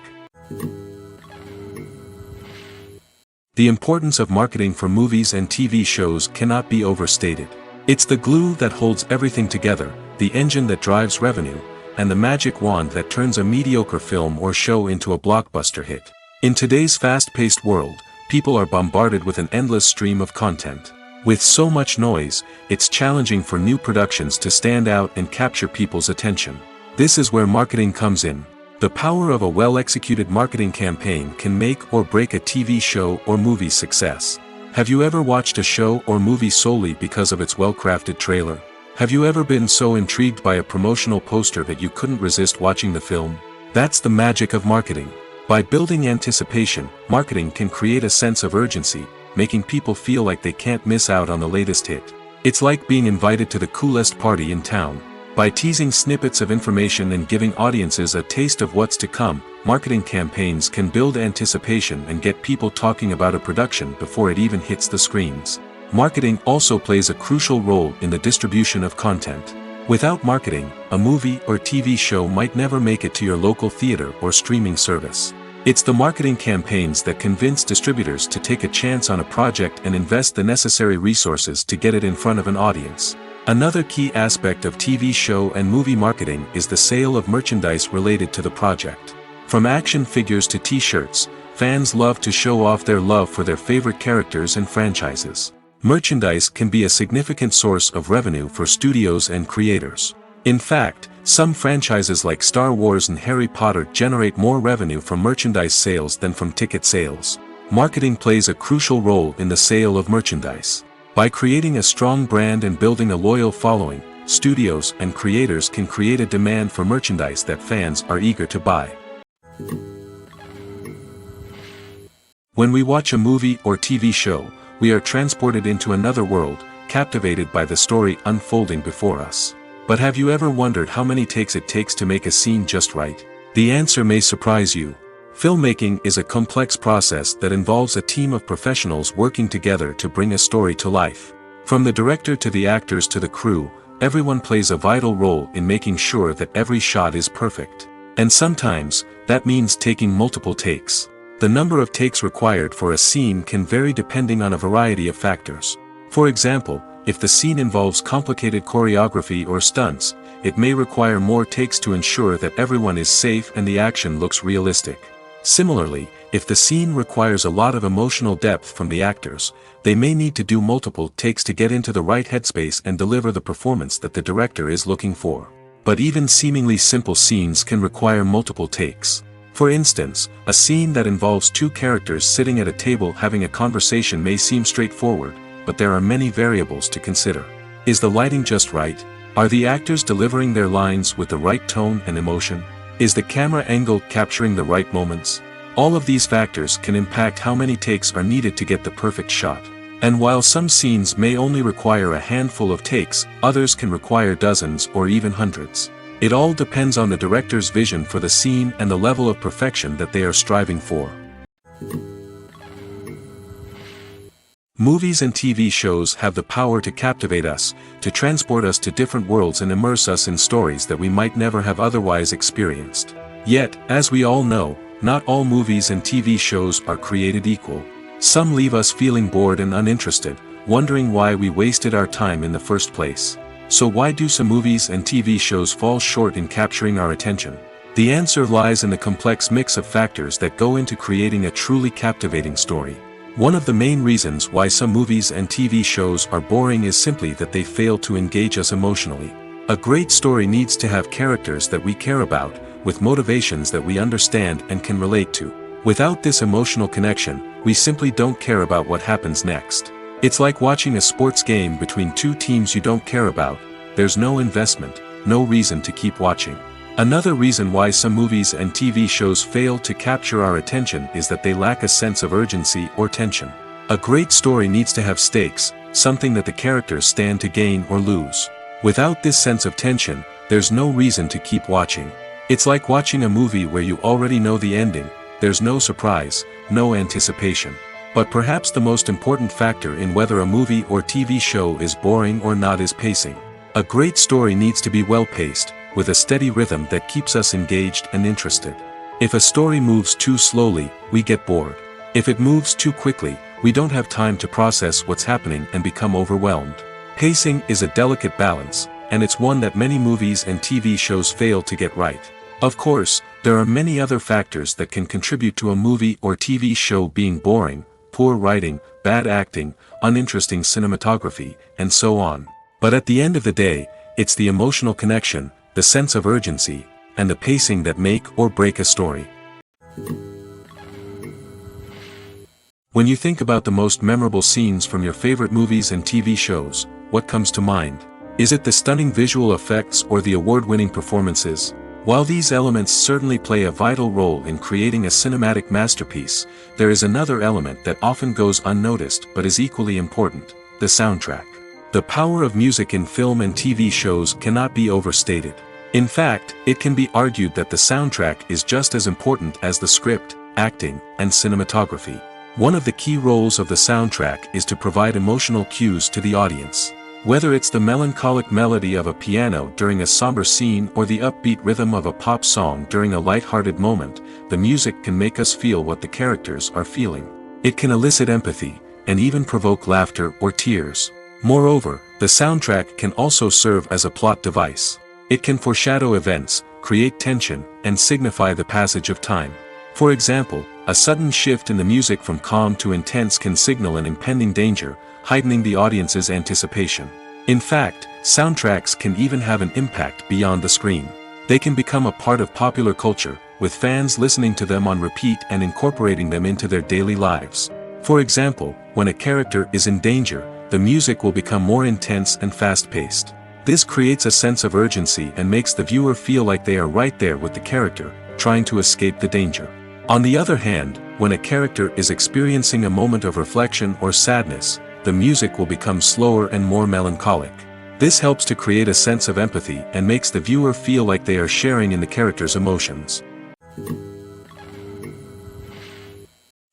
The importance of marketing for movies and TV shows cannot be overstated. It's the glue that holds everything together, the engine that drives revenue, and the magic wand that turns a mediocre film or show into a blockbuster hit. In today's fast-paced world, people are bombarded with an endless stream of content. With so much noise, it's challenging for new productions to stand out and capture people's attention. This is where marketing comes in. The power of a well-executed marketing campaign can make or break a TV show or movie's success. Have you ever watched a show or movie solely because of its well-crafted trailer? Have you ever been so intrigued by a promotional poster that you couldn't resist watching the film? That's the magic of marketing. By building anticipation, marketing can create a sense of urgency, making people feel like they can't miss out on the latest hit. It's like being invited to the coolest party in town. By teasing snippets of information and giving audiences a taste of what's to come, marketing campaigns can build anticipation and get people talking about a production before it even hits the screens. Marketing also plays a crucial role in the distribution of content. Without marketing, a movie or TV show might never make it to your local theater or streaming service. It's the marketing campaigns that convince distributors to take a chance on a project and invest the necessary resources to get it in front of an audience. Another key aspect of TV show and movie marketing is the sale of merchandise related to the project. From action figures to t-shirts, fans love to show off their love for their favorite characters and franchises. Merchandise can be a significant source of revenue for studios and creators. In fact, some franchises like Star Wars and Harry Potter generate more revenue from merchandise sales than from ticket sales. Marketing plays a crucial role in the sale of merchandise. By creating a strong brand and building a loyal following, studios and creators can create a demand for merchandise that fans are eager to buy. When we watch a movie or TV show, we are transported into another world, captivated by the story unfolding before us. But have you ever wondered how many takes it takes to make a scene just right? The answer may surprise you. Filmmaking is a complex process that involves a team of professionals working together to bring a story to life. From the director to the actors to the crew, everyone plays a vital role in making sure that every shot is perfect. And sometimes, that means taking multiple takes. The number of takes required for a scene can vary depending on a variety of factors. For example, if the scene involves complicated choreography or stunts, it may require more takes to ensure that everyone is safe and the action looks realistic. Similarly, if the scene requires a lot of emotional depth from the actors, they may need to do multiple takes to get into the right headspace and deliver the performance that the director is looking for. But even seemingly simple scenes can require multiple takes. For instance, a scene that involves two characters sitting at a table having a conversation may seem straightforward, but there are many variables to consider. Is the lighting just right? Are the actors delivering their lines with the right tone and emotion? Is the camera angle capturing the right moments? All of these factors can impact how many takes are needed to get the perfect shot. And while some scenes may only require a handful of takes, others can require dozens or even hundreds. It all depends on the director's vision for the scene and the level of perfection that they are striving for. Movies and TV shows have the power to captivate us, to transport us to different worlds and immerse us in stories that we might never have otherwise experienced. Yet, as we all know, not all movies and TV shows are created equal. Some leave us feeling bored and uninterested, wondering why we wasted our time in the first place. So why do some movies and TV shows fall short in capturing our attention? The answer lies in the complex mix of factors that go into creating a truly captivating story. One of the main reasons why some movies and TV shows are boring is simply that they fail to engage us emotionally. A great story needs to have characters that we care about, with motivations that we understand and can relate to. Without this emotional connection, we simply don't care about what happens next. It's like watching a sports game between two teams you don't care about. There's no investment, no reason to keep watching. Another reason why some movies and TV shows fail to capture our attention is that they lack a sense of urgency or tension. A great story needs to have stakes, something that the characters stand to gain or lose. Without this sense of tension, there's no reason to keep watching. It's like watching a movie where you already know the ending. There's no surprise, no anticipation. But perhaps the most important factor in whether a movie or TV show is boring or not is pacing. A great story needs to be well-paced, with a steady rhythm that keeps us engaged and interested. If a story moves too slowly, we get bored. If it moves too quickly, we don't have time to process what's happening and become overwhelmed. Pacing is a delicate balance, and it's one that many movies and TV shows fail to get right. Of course, there are many other factors that can contribute to a movie or TV show being boring: poor writing, bad acting, uninteresting cinematography, and so on. But at the end of the day, it's the emotional connection, the sense of urgency, and the pacing that make or break a story. When you think about the most memorable scenes from your favorite movies and TV shows, what comes to mind? Is it the stunning visual effects or the award-winning performances? While these elements certainly play a vital role in creating a cinematic masterpiece, there is another element that often goes unnoticed but is equally important: the soundtrack. The power of music in film and TV shows cannot be overstated. In fact, it can be argued that the soundtrack is just as important as the script, acting, and cinematography. One of the key roles of the soundtrack is to provide emotional cues to the audience. Whether it's the melancholic melody of a piano during a somber scene or the upbeat rhythm of a pop song during a light-hearted moment, the music can make us feel what the characters are feeling. It can elicit empathy, and even provoke laughter or tears. Moreover, the soundtrack can also serve as a plot device. It can foreshadow events, create tension, and signify the passage of time. For example, a sudden shift in the music from calm to intense can signal an impending danger, heightening the audience's anticipation. In fact, soundtracks can even have an impact beyond the screen. They can become a part of popular culture, with fans listening to them on repeat and incorporating them into their daily lives. For example, when a character is in danger, the music will become more intense and fast-paced. This creates a sense of urgency and makes the viewer feel like they are right there with the character, trying to escape the danger. On the other hand, when a character is experiencing a moment of reflection or sadness, the music will become slower and more melancholic. This helps to create a sense of empathy and makes the viewer feel like they are sharing in the character's emotions.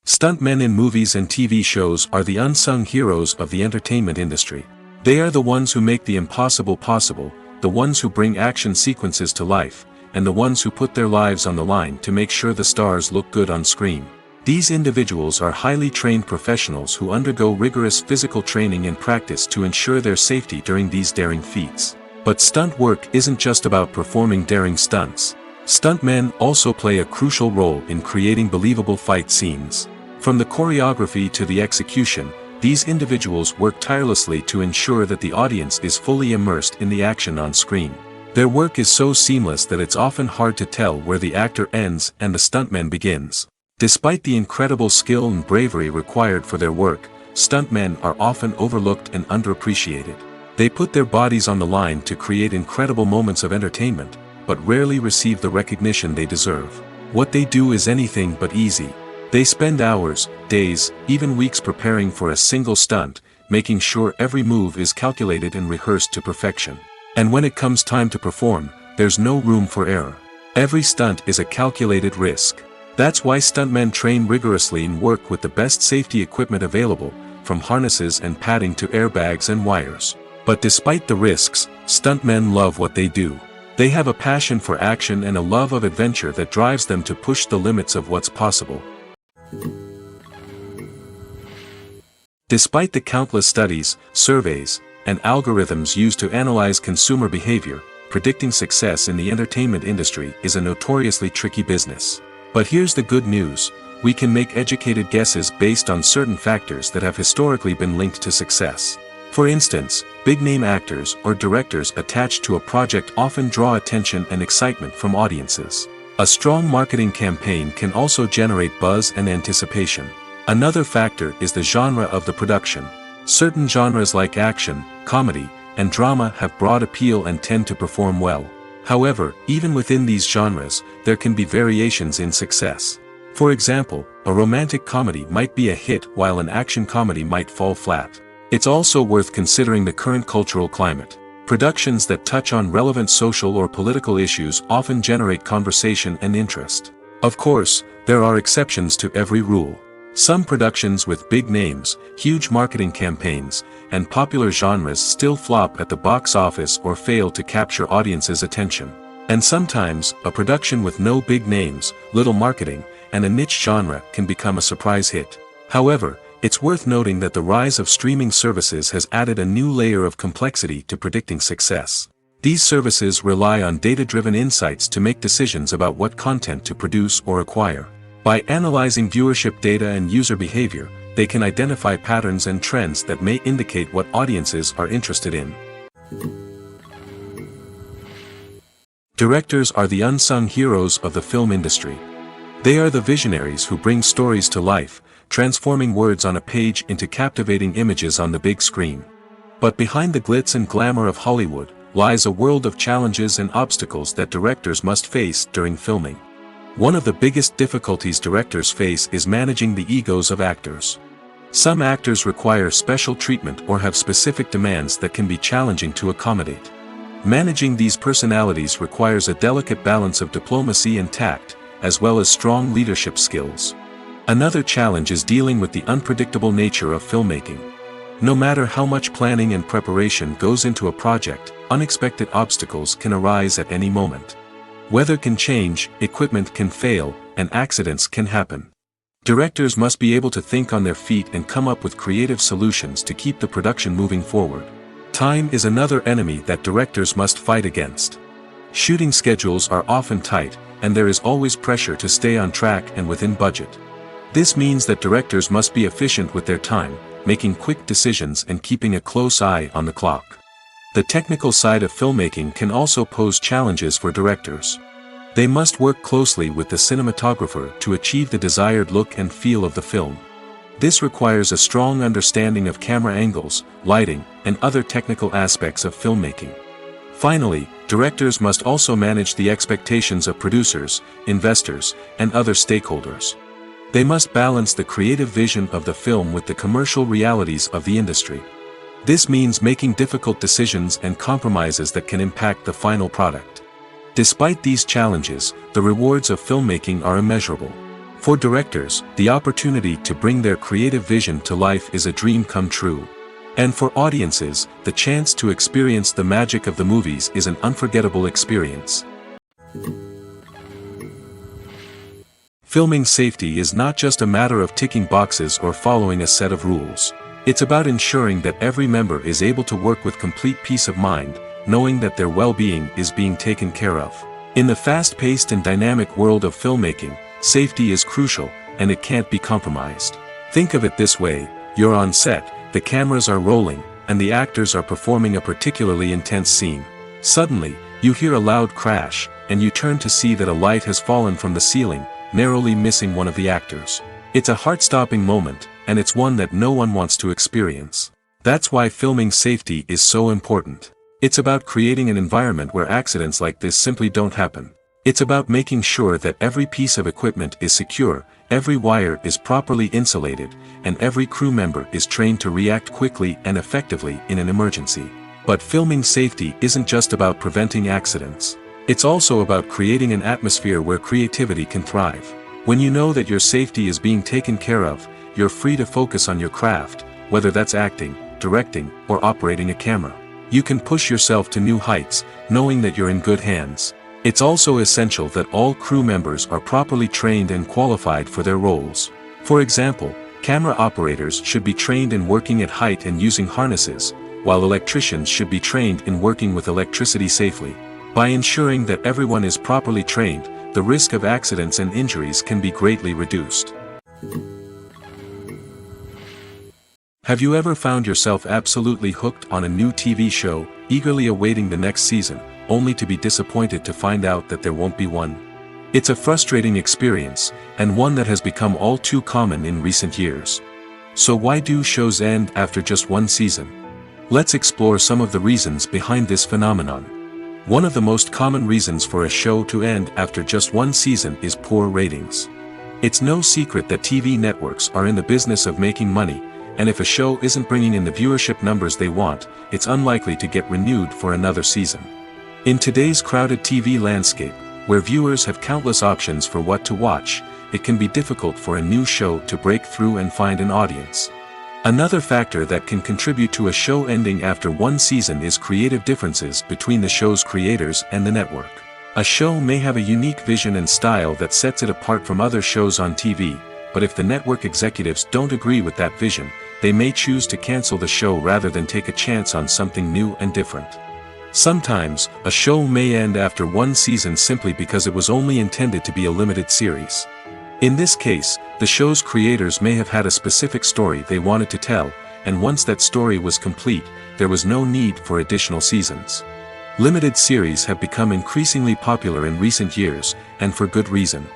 Stuntmen in movies and TV shows are the unsung heroes of the entertainment industry. They are the ones who make the impossible possible, the ones who bring action sequences to life, and the ones who put their lives on the line to make sure the stars look good on screen. These individuals are highly trained professionals who undergo rigorous physical training and practice to ensure their safety during these daring feats. But stunt work isn't just about performing daring stunts. Stuntmen also play a crucial role in creating believable fight scenes. From the choreography to the execution, these individuals work tirelessly to ensure that the audience is fully immersed in the action on screen. Their work is so seamless that it's often hard to tell where the actor ends and the stuntman begins. Despite the incredible skill and bravery required for their work, stuntmen are often overlooked and underappreciated. They put their bodies on the line to create incredible moments of entertainment, but rarely receive the recognition they deserve. What they do is anything but easy. They spend hours, days, even weeks preparing for a single stunt, making sure every move is calculated and rehearsed to perfection. And when it comes time to perform, there's no room for error. Every stunt is a calculated risk. That's why stuntmen train rigorously and work with the best safety equipment available, from harnesses and padding to airbags and wires. But despite the risks, stuntmen love what they do. They have a passion for action and a love of adventure that drives them to push the limits of what's possible. Despite the countless studies, surveys, and algorithms used to analyze consumer behavior, predicting success in the entertainment industry is a notoriously tricky business. But here's the good news: we can make educated guesses based on certain factors that have historically been linked to success. For instance, big-name actors or directors attached to a project often draw attention and excitement from audiences. A strong marketing campaign can also generate buzz and anticipation. Another factor is the genre of the production. Certain genres like action, comedy, and drama have broad appeal and tend to perform well. However, even within these genres, there can be variations in success. For example, a romantic comedy might be a hit while an action comedy might fall flat. It's also worth considering the current cultural climate. Productions that touch on relevant social or political issues often generate conversation and interest. Of course, there are exceptions to every rule. Some productions with big names, huge marketing campaigns, and popular genres still flop at the box office or fail to capture audiences' attention. And sometimes, a production with no big names, little marketing, and a niche genre can become a surprise hit. However, it's worth noting that the rise of streaming services has added a new layer of complexity to predicting success. These services rely on data-driven insights to make decisions about what content to produce or acquire. By analyzing viewership data and user behavior, they can identify patterns and trends that may indicate what audiences are interested in. Directors are the unsung heroes of the film industry. They are the visionaries who bring stories to life, transforming words on a page into captivating images on the big screen. But behind the glitz and glamour of Hollywood, lies a world of challenges and obstacles that directors must face during filming. One of the biggest difficulties directors face is managing the egos of actors. Some actors require special treatment or have specific demands that can be challenging to accommodate. Managing these personalities requires a delicate balance of diplomacy and tact, as well as strong leadership skills. Another challenge is dealing with the unpredictable nature of filmmaking. No matter how much planning and preparation goes into a project, unexpected obstacles can arise at any moment. Weather can change, equipment can fail, and accidents can happen. Directors must be able to think on their feet and come up with creative solutions to keep the production moving forward. Time is another enemy that directors must fight against. Shooting schedules are often tight, and there is always pressure to stay on track and within budget. This means that directors must be efficient with their time, making quick decisions and keeping a close eye on the clock. The technical side of filmmaking can also pose challenges for directors. They must work closely with the cinematographer to achieve the desired look and feel of the film. This requires a strong understanding of camera angles, lighting, and other technical aspects of filmmaking. Finally, directors must also manage the expectations of producers, investors, and other stakeholders. They must balance the creative vision of the film with the commercial realities of the industry. This means making difficult decisions and compromises that can impact the final product. Despite these challenges, the rewards of filmmaking are immeasurable. For directors, the opportunity to bring their creative vision to life is a dream come true. And for audiences, the chance to experience the magic of the movies is an unforgettable experience. Filming safety is not just a matter of ticking boxes or following a set of rules. It's about ensuring that every member is able to work with complete peace of mind, knowing that their well-being is being taken care of. In the fast-paced and dynamic world of filmmaking, safety is crucial, and it can't be compromised. Think of it this way: you're on set, the cameras are rolling, and the actors are performing a particularly intense scene. Suddenly, you hear a loud crash, and you turn to see that a light has fallen from the ceiling, narrowly missing one of the actors. It's a heart-stopping moment, and it's one that no one wants to experience. That's why filming safety is so important. It's about creating an environment where accidents like this simply don't happen. It's about making sure that every piece of equipment is secure, every wire is properly insulated, and every crew member is trained to react quickly and effectively in an emergency. But filming safety isn't just about preventing accidents. It's also about creating an atmosphere where creativity can thrive. When you know that your safety is being taken care of, you're free to focus on your craft, whether that's acting, directing, or operating a camera. You can push yourself to new heights, knowing that you're in good hands. It's also essential that all crew members are properly trained and qualified for their roles. For example, camera operators should be trained in working at height and using harnesses, while electricians should be trained in working with electricity safely. By ensuring that everyone is properly trained, the risk of accidents and injuries can be greatly reduced. Have you ever found yourself absolutely hooked on a new TV show, eagerly awaiting the next season, only to be disappointed to find out that there won't be one? It's a frustrating experience, and one that has become all too common in recent years. So why do shows end after just one season? Let's explore some of the reasons behind this phenomenon. One of the most common reasons for a show to end after just one season is poor ratings. It's no secret that TV networks are in the business of making money, and if a show isn't bringing in the viewership numbers they want, it's unlikely to get renewed for another season. In today's crowded TV landscape, where viewers have countless options for what to watch, it can be difficult for a new show to break through and find an audience. Another factor that can contribute to a show ending after one season is creative differences between the show's creators and the network. A show may have a unique vision and style that sets it apart from other shows on TV, but if the network executives don't agree with that vision, they may choose to cancel the show rather than take a chance on something new and different. Sometimes, a show may end after one season simply because it was only intended to be a limited series. In this case, the show's creators may have had a specific story they wanted to tell, and once that story was complete, there was no need for additional seasons. Limited series have become increasingly popular in recent years, and for good reason.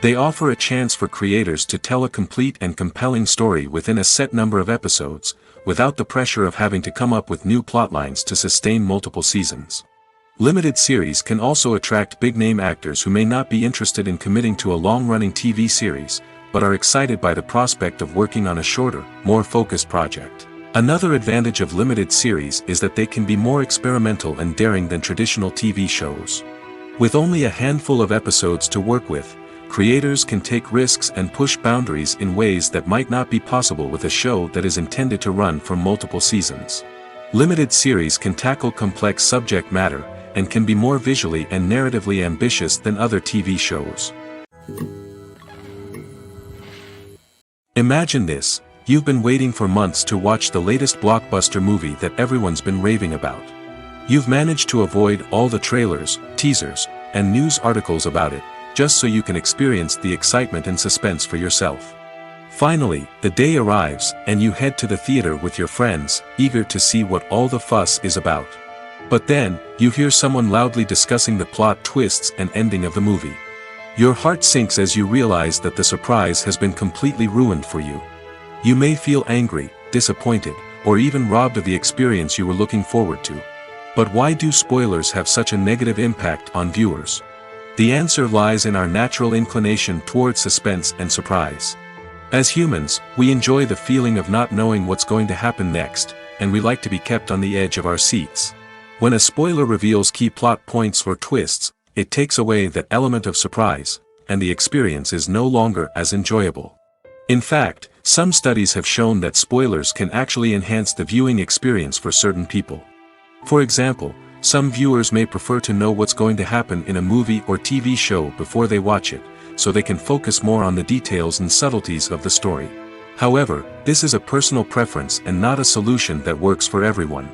They offer a chance for creators to tell a complete and compelling story within a set number of episodes, without the pressure of having to come up with new plotlines to sustain multiple seasons. Limited series can also attract big-name actors who may not be interested in committing to a long-running TV series, but are excited by the prospect of working on a shorter, more focused project. Another advantage of limited series is that they can be more experimental and daring than traditional TV shows. With only a handful of episodes to work with, creators can take risks and push boundaries in ways that might not be possible with a show that is intended to run for multiple seasons. Limited series can tackle complex subject matter, and can be more visually and narratively ambitious than other TV shows. Imagine this. You've been waiting for months to watch the latest blockbuster movie that everyone's been raving about. You've managed to avoid all the trailers, teasers, and news articles about it, just so you can experience the excitement and suspense for yourself. Finally, the day arrives, and you head to the theater with your friends, eager to see what all the fuss is about. But then, you hear someone loudly discussing the plot twists and ending of the movie. Your heart sinks as you realize that the surprise has been completely ruined for you. You may feel angry, disappointed, or even robbed of the experience you were looking forward to. But why do spoilers have such a negative impact on viewers? The answer lies in our natural inclination toward suspense and surprise. As humans, we enjoy the feeling of not knowing what's going to happen next, and we like to be kept on the edge of our seats. When a spoiler reveals key plot points or twists, it takes away that element of surprise, and the experience is no longer as enjoyable. In fact, some studies have shown that spoilers can actually enhance the viewing experience for certain people. For example, some viewers may prefer to know what's going to happen in a movie or TV show before they watch it, so they can focus more on the details and subtleties of the story. However, this is a personal preference and not a solution that works for everyone.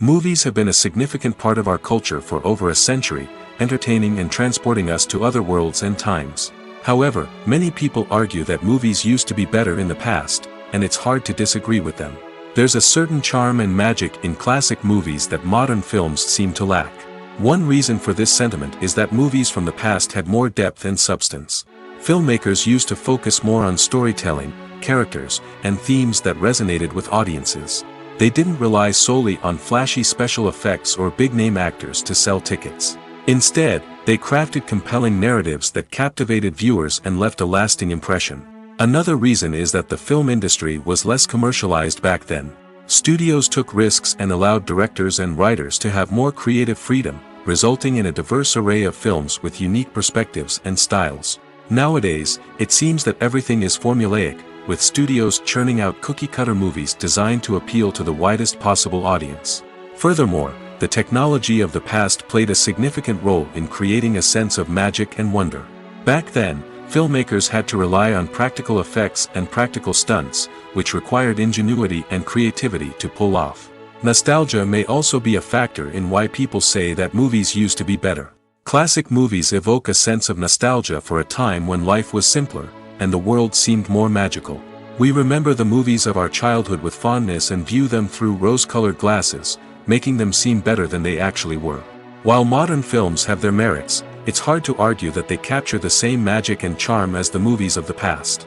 Movies have been a significant part of our culture for over a century, entertaining and transporting us to other worlds and times. However, many people argue that movies used to be better in the past, and it's hard to disagree with them. There's a certain charm and magic in classic movies that modern films seem to lack. One reason for this sentiment is that movies from the past had more depth and substance. Filmmakers used to focus more on storytelling, characters, and themes that resonated with audiences. They didn't rely solely on flashy special effects or big-name actors to sell tickets. Instead, they crafted compelling narratives that captivated viewers and left a lasting impression. Another reason is that the film industry was less commercialized back then. Studios took risks and allowed directors and writers to have more creative freedom, resulting in a diverse array of films with unique perspectives and styles. Nowadays, it seems that everything is formulaic, with studios churning out cookie-cutter movies designed to appeal to the widest possible audience. Furthermore, the technology of the past played a significant role in creating a sense of magic and wonder. Back then, filmmakers had to rely on practical effects and practical stunts, which required ingenuity and creativity to pull off. Nostalgia may also be a factor in why people say that movies used to be better. Classic movies evoke a sense of nostalgia for a time when life was simpler, and the world seemed more magical. We remember the movies of our childhood with fondness and view them through rose-colored glasses, making them seem better than they actually were. While modern films have their merits, it's hard to argue that they capture the same magic and charm as the movies of the past.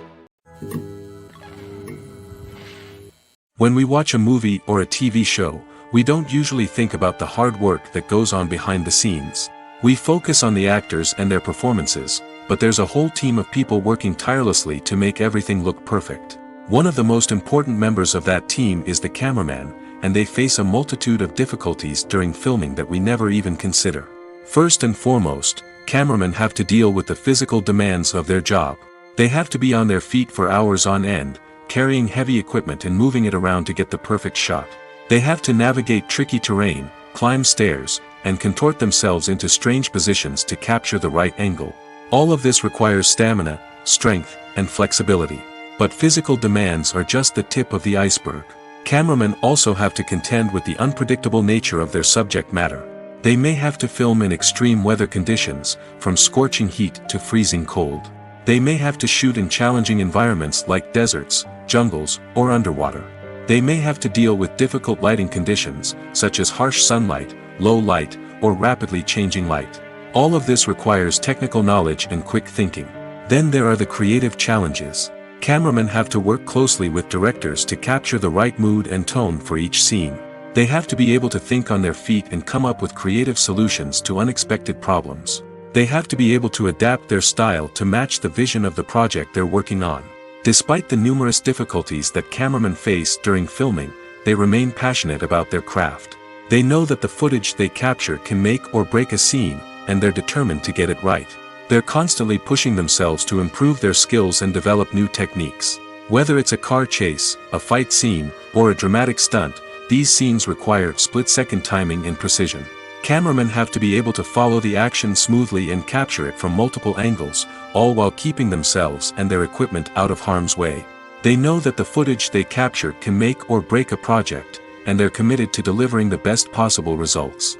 When we watch a movie or a TV show, we don't usually think about the hard work that goes on behind the scenes. We focus on the actors and their performances, but there's a whole team of people working tirelessly to make everything look perfect. One of the most important members of that team is the cameraman, and they face a multitude of difficulties during filming that we never even consider. First and foremost, cameramen have to deal with the physical demands of their job. They have to be on their feet for hours on end, carrying heavy equipment and moving it around to get the perfect shot. They have to navigate tricky terrain, climb stairs, and contort themselves into strange positions to capture the right angle. All of this requires stamina, strength, and flexibility. But physical demands are just the tip of the iceberg. Cameramen also have to contend with the unpredictable nature of their subject matter. They may have to film in extreme weather conditions, from scorching heat to freezing cold. They may have to shoot in challenging environments like deserts, jungles, or underwater. They may have to deal with difficult lighting conditions, such as harsh sunlight, low light, or rapidly changing light. All of this requires technical knowledge and quick thinking. Then there are the creative challenges. Cameramen have to work closely with directors to capture the right mood and tone for each scene. They have to be able to think on their feet and come up with creative solutions to unexpected problems. They have to be able to adapt their style to match the vision of the project they're working on. Despite the numerous difficulties that cameramen face during filming, they remain passionate about their craft. They know that the footage they capture can make or break a scene, and they're determined to get it right. They're constantly pushing themselves to improve their skills and develop new techniques. Whether it's a car chase, a fight scene, or a dramatic stunt, these scenes require split-second timing and precision. Cameramen have to be able to follow the action smoothly and capture it from multiple angles, all while keeping themselves and their equipment out of harm's way. They know that the footage they capture can make or break a project, and they're committed to delivering the best possible results.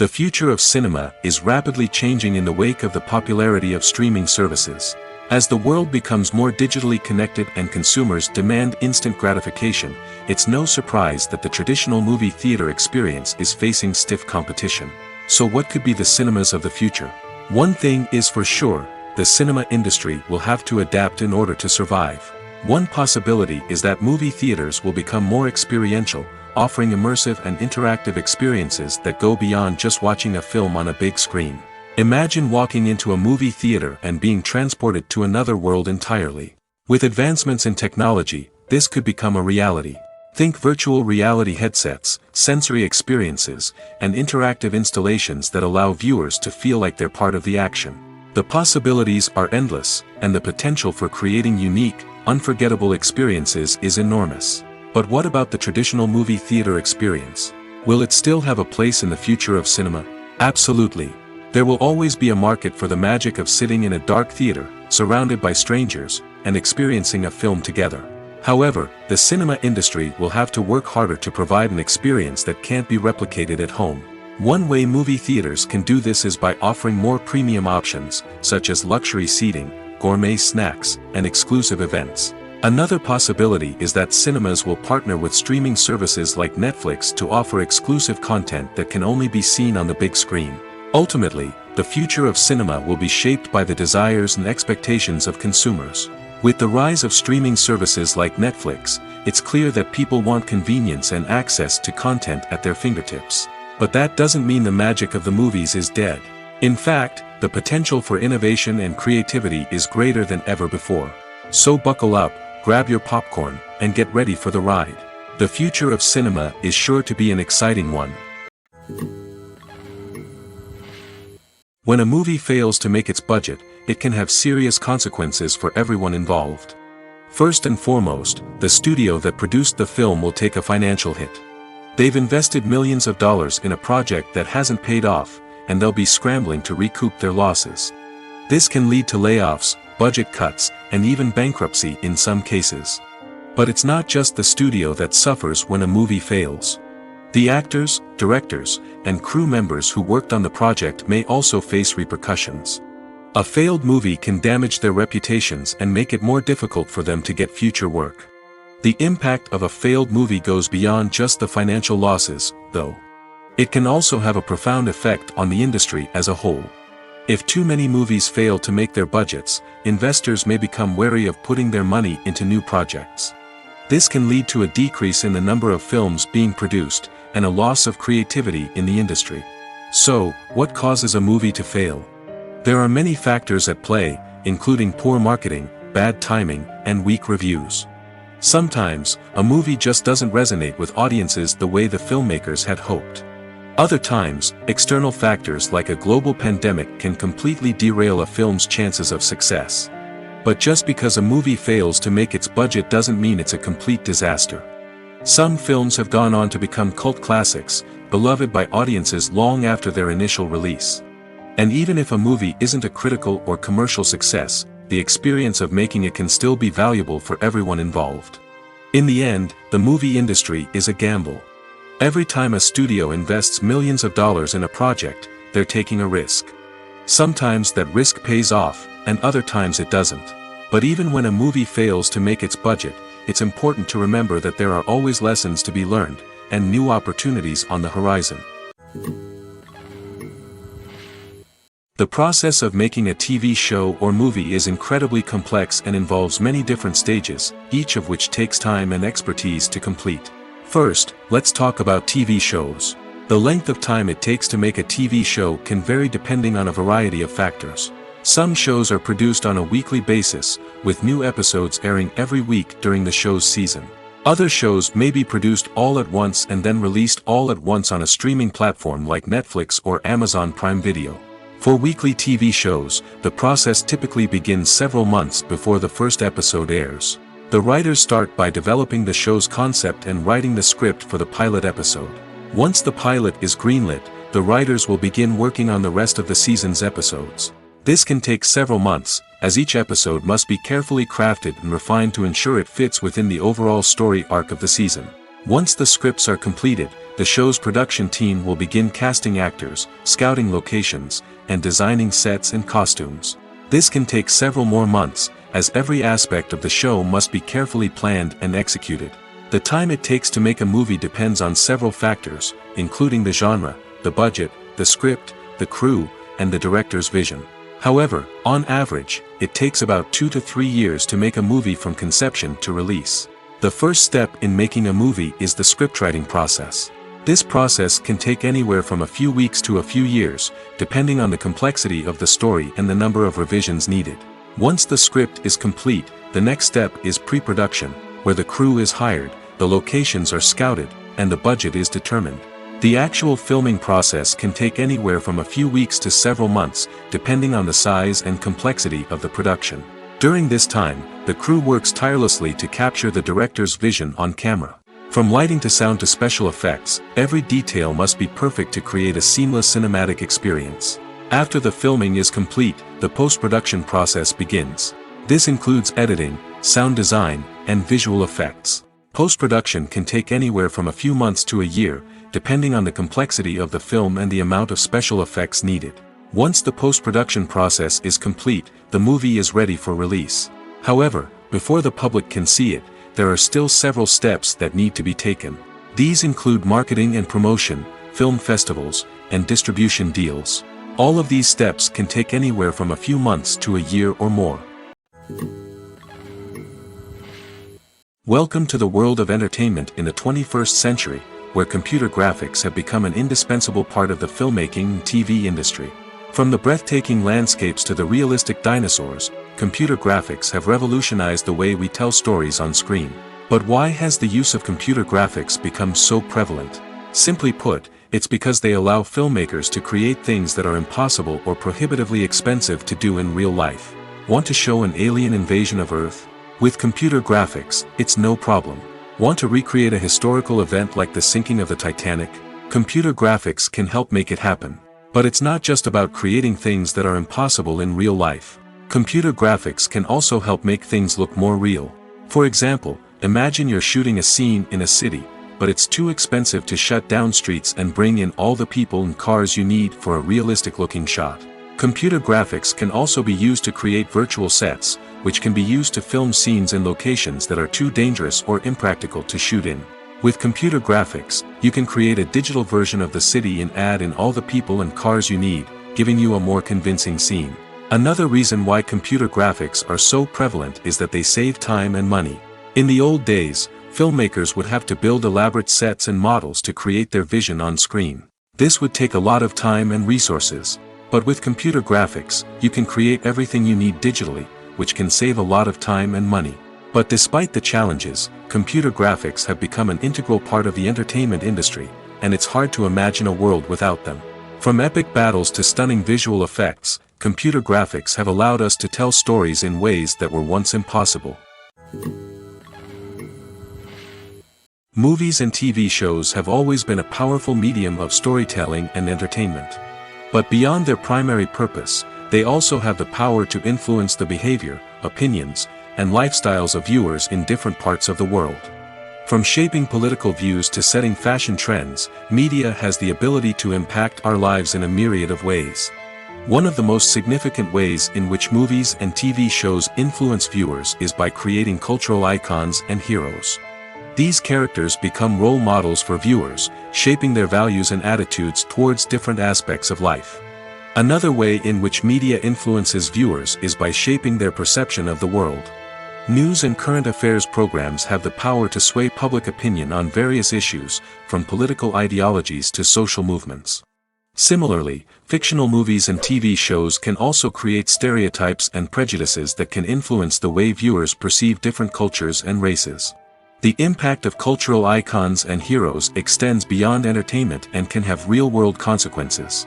The future of cinema is rapidly changing in the wake of the popularity of streaming services. As the world becomes more digitally connected and consumers demand instant gratification, it's no surprise that the traditional movie theater experience is facing stiff competition. So what could be the cinemas of the future? One thing is for sure, the cinema industry will have to adapt in order to survive. One possibility is that movie theaters will become more experiential, offering immersive and interactive experiences that go beyond just watching a film on a big screen. Imagine walking into a movie theater and being transported to another world entirely. With advancements in technology, this could become a reality. Think virtual reality headsets, sensory experiences, and interactive installations that allow viewers to feel like they're part of the action. The possibilities are endless, and the potential for creating unique, unforgettable experiences is enormous. But what about the traditional movie theater experience? Will it still have a place in the future of cinema? Absolutely. There will always be a market for the magic of sitting in a dark theater, surrounded by strangers, and experiencing a film together. However, the cinema industry will have to work harder to provide an experience that can't be replicated at home. One way movie theaters can do this is by offering more premium options, such as luxury seating, gourmet snacks, and exclusive events. Another possibility is that cinemas will partner with streaming services like Netflix to offer exclusive content that can only be seen on the big screen. Ultimately, the future of cinema will be shaped by the desires and expectations of consumers. With the rise of streaming services like Netflix, it's clear that people want convenience and access to content at their fingertips. But that doesn't mean the magic of the movies is dead. In fact, the potential for innovation and creativity is greater than ever before. So buckle up, grab your popcorn, and get ready for the ride. The future of cinema is sure to be an exciting one. When a movie fails to make its budget, it can have serious consequences for everyone involved. First and foremost, the studio that produced the film will take a financial hit. They've invested millions of dollars in a project that hasn't paid off, and they'll be scrambling to recoup their losses. This can lead to layoffs, budget cuts, and even bankruptcy in some cases. But it's not just the studio that suffers when a movie fails. The actors, directors, and crew members who worked on the project may also face repercussions. A failed movie can damage their reputations and make it more difficult for them to get future work. The impact of a failed movie goes beyond just the financial losses, though. It can also have a profound effect on the industry as a whole. If too many movies fail to make their budgets, investors may become wary of putting their money into new projects. This can lead to a decrease in the number of films being produced, and a loss of creativity in the industry. So, what causes a movie to fail? There are many factors at play, including poor marketing, bad timing, and weak reviews. Sometimes, a movie just doesn't resonate with audiences the way the filmmakers had hoped. Other times, external factors like a global pandemic can completely derail a film's chances of success. But just because a movie fails to make its budget doesn't mean it's a complete disaster. Some films have gone on to become cult classics, beloved by audiences long after their initial release. And even if a movie isn't a critical or commercial success, the experience of making it can still be valuable for everyone involved. In the end, the movie industry is a gamble. Every time a studio invests millions of dollars in a project, they're taking a risk. Sometimes that risk pays off, and other times it doesn't. But even when a movie fails to make its budget, it's important to remember that there are always lessons to be learned, and new opportunities on the horizon. The process of making a TV show or movie is incredibly complex and involves many different stages, each of which takes time and expertise to complete. First, let's talk about TV shows. The length of time it takes to make a TV show can vary depending on a variety of factors. Some shows are produced on a weekly basis, with new episodes airing every week during the show's season. Other shows may be produced all at once and then released all at once on a streaming platform like Netflix or Amazon Prime Video. For weekly TV shows, the process typically begins several months before the first episode airs. The writers start by developing the show's concept and writing the script for the pilot episode. Once the pilot is greenlit, the writers will begin working on the rest of the season's episodes. This can take several months, as each episode must be carefully crafted and refined to ensure it fits within the overall story arc of the season. Once the scripts are completed, the show's production team will begin casting actors, scouting locations, and designing sets and costumes. This can take several more months, as every aspect of the show must be carefully planned and executed. The time it takes to make a movie depends on several factors, including the genre, the budget, the script, the crew, and the director's vision. However, on average, it takes about 2 to 3 years to make a movie from conception to release. The first step in making a movie is the scriptwriting process. This process can take anywhere from a few weeks to a few years, depending on the complexity of the story and the number of revisions needed. Once the script is complete, the next step is pre-production, where the crew is hired, the locations are scouted, and the budget is determined. The actual filming process can take anywhere from a few weeks to several months, depending on the size and complexity of the production. During this time, the crew works tirelessly to capture the director's vision on camera. From lighting to sound to special effects, every detail must be perfect to create a seamless cinematic experience. After the filming is complete, the post-production process begins. This includes editing, sound design, and visual effects. Post-production can take anywhere from a few months to a year, depending on the complexity of the film and the amount of special effects needed. Once the post-production process is complete, the movie is ready for release. However, before the public can see it, there are still several steps that need to be taken. These include marketing and promotion, film festivals, and distribution deals. All of these steps can take anywhere from a few months to a year or more. Welcome to the world of entertainment in the 21st century, where computer graphics have become an indispensable part of the filmmaking and TV industry. From the breathtaking landscapes to the realistic dinosaurs, computer graphics have revolutionized the way we tell stories on screen. But why has the use of computer graphics become so prevalent? Simply put, it's because they allow filmmakers to create things that are impossible or prohibitively expensive to do in real life. Want to show an alien invasion of Earth? With computer graphics, it's no problem. Want to recreate a historical event like the sinking of the Titanic? Computer graphics can help make it happen. But it's not just about creating things that are impossible in real life. Computer graphics can also help make things look more real. For example, imagine you're shooting a scene in a city, but it's too expensive to shut down streets and bring in all the people and cars you need for a realistic-looking shot. Computer graphics can also be used to create virtual sets, which can be used to film scenes in locations that are too dangerous or impractical to shoot in. With computer graphics, you can create a digital version of the city and add in all the people and cars you need, giving you a more convincing scene. Another reason why computer graphics are so prevalent is that they save time and money. In the old days, filmmakers would have to build elaborate sets and models to create their vision on screen. This would take a lot of time and resources. But with computer graphics, you can create everything you need digitally, which can save a lot of time and money. But despite the challenges, computer graphics have become an integral part of the entertainment industry, and it's hard to imagine a world without them. From epic battles to stunning visual effects, computer graphics have allowed us to tell stories in ways that were once impossible. Movies and TV shows have always been a powerful medium of storytelling and entertainment. But beyond their primary purpose, they also have the power to influence the behavior, opinions, and lifestyles of viewers in different parts of the world. From shaping political views to setting fashion trends, media has the ability to impact our lives in a myriad of ways. One of the most significant ways in which movies and TV shows influence viewers is by creating cultural icons and heroes. These characters become role models for viewers, shaping their values and attitudes towards different aspects of life. Another way in which media influences viewers is by shaping their perception of the world. News and current affairs programs have the power to sway public opinion on various issues, from political ideologies to social movements. Similarly, fictional movies and TV shows can also create stereotypes and prejudices that can influence the way viewers perceive different cultures and races. The impact of cultural icons and heroes extends beyond entertainment and can have real-world consequences.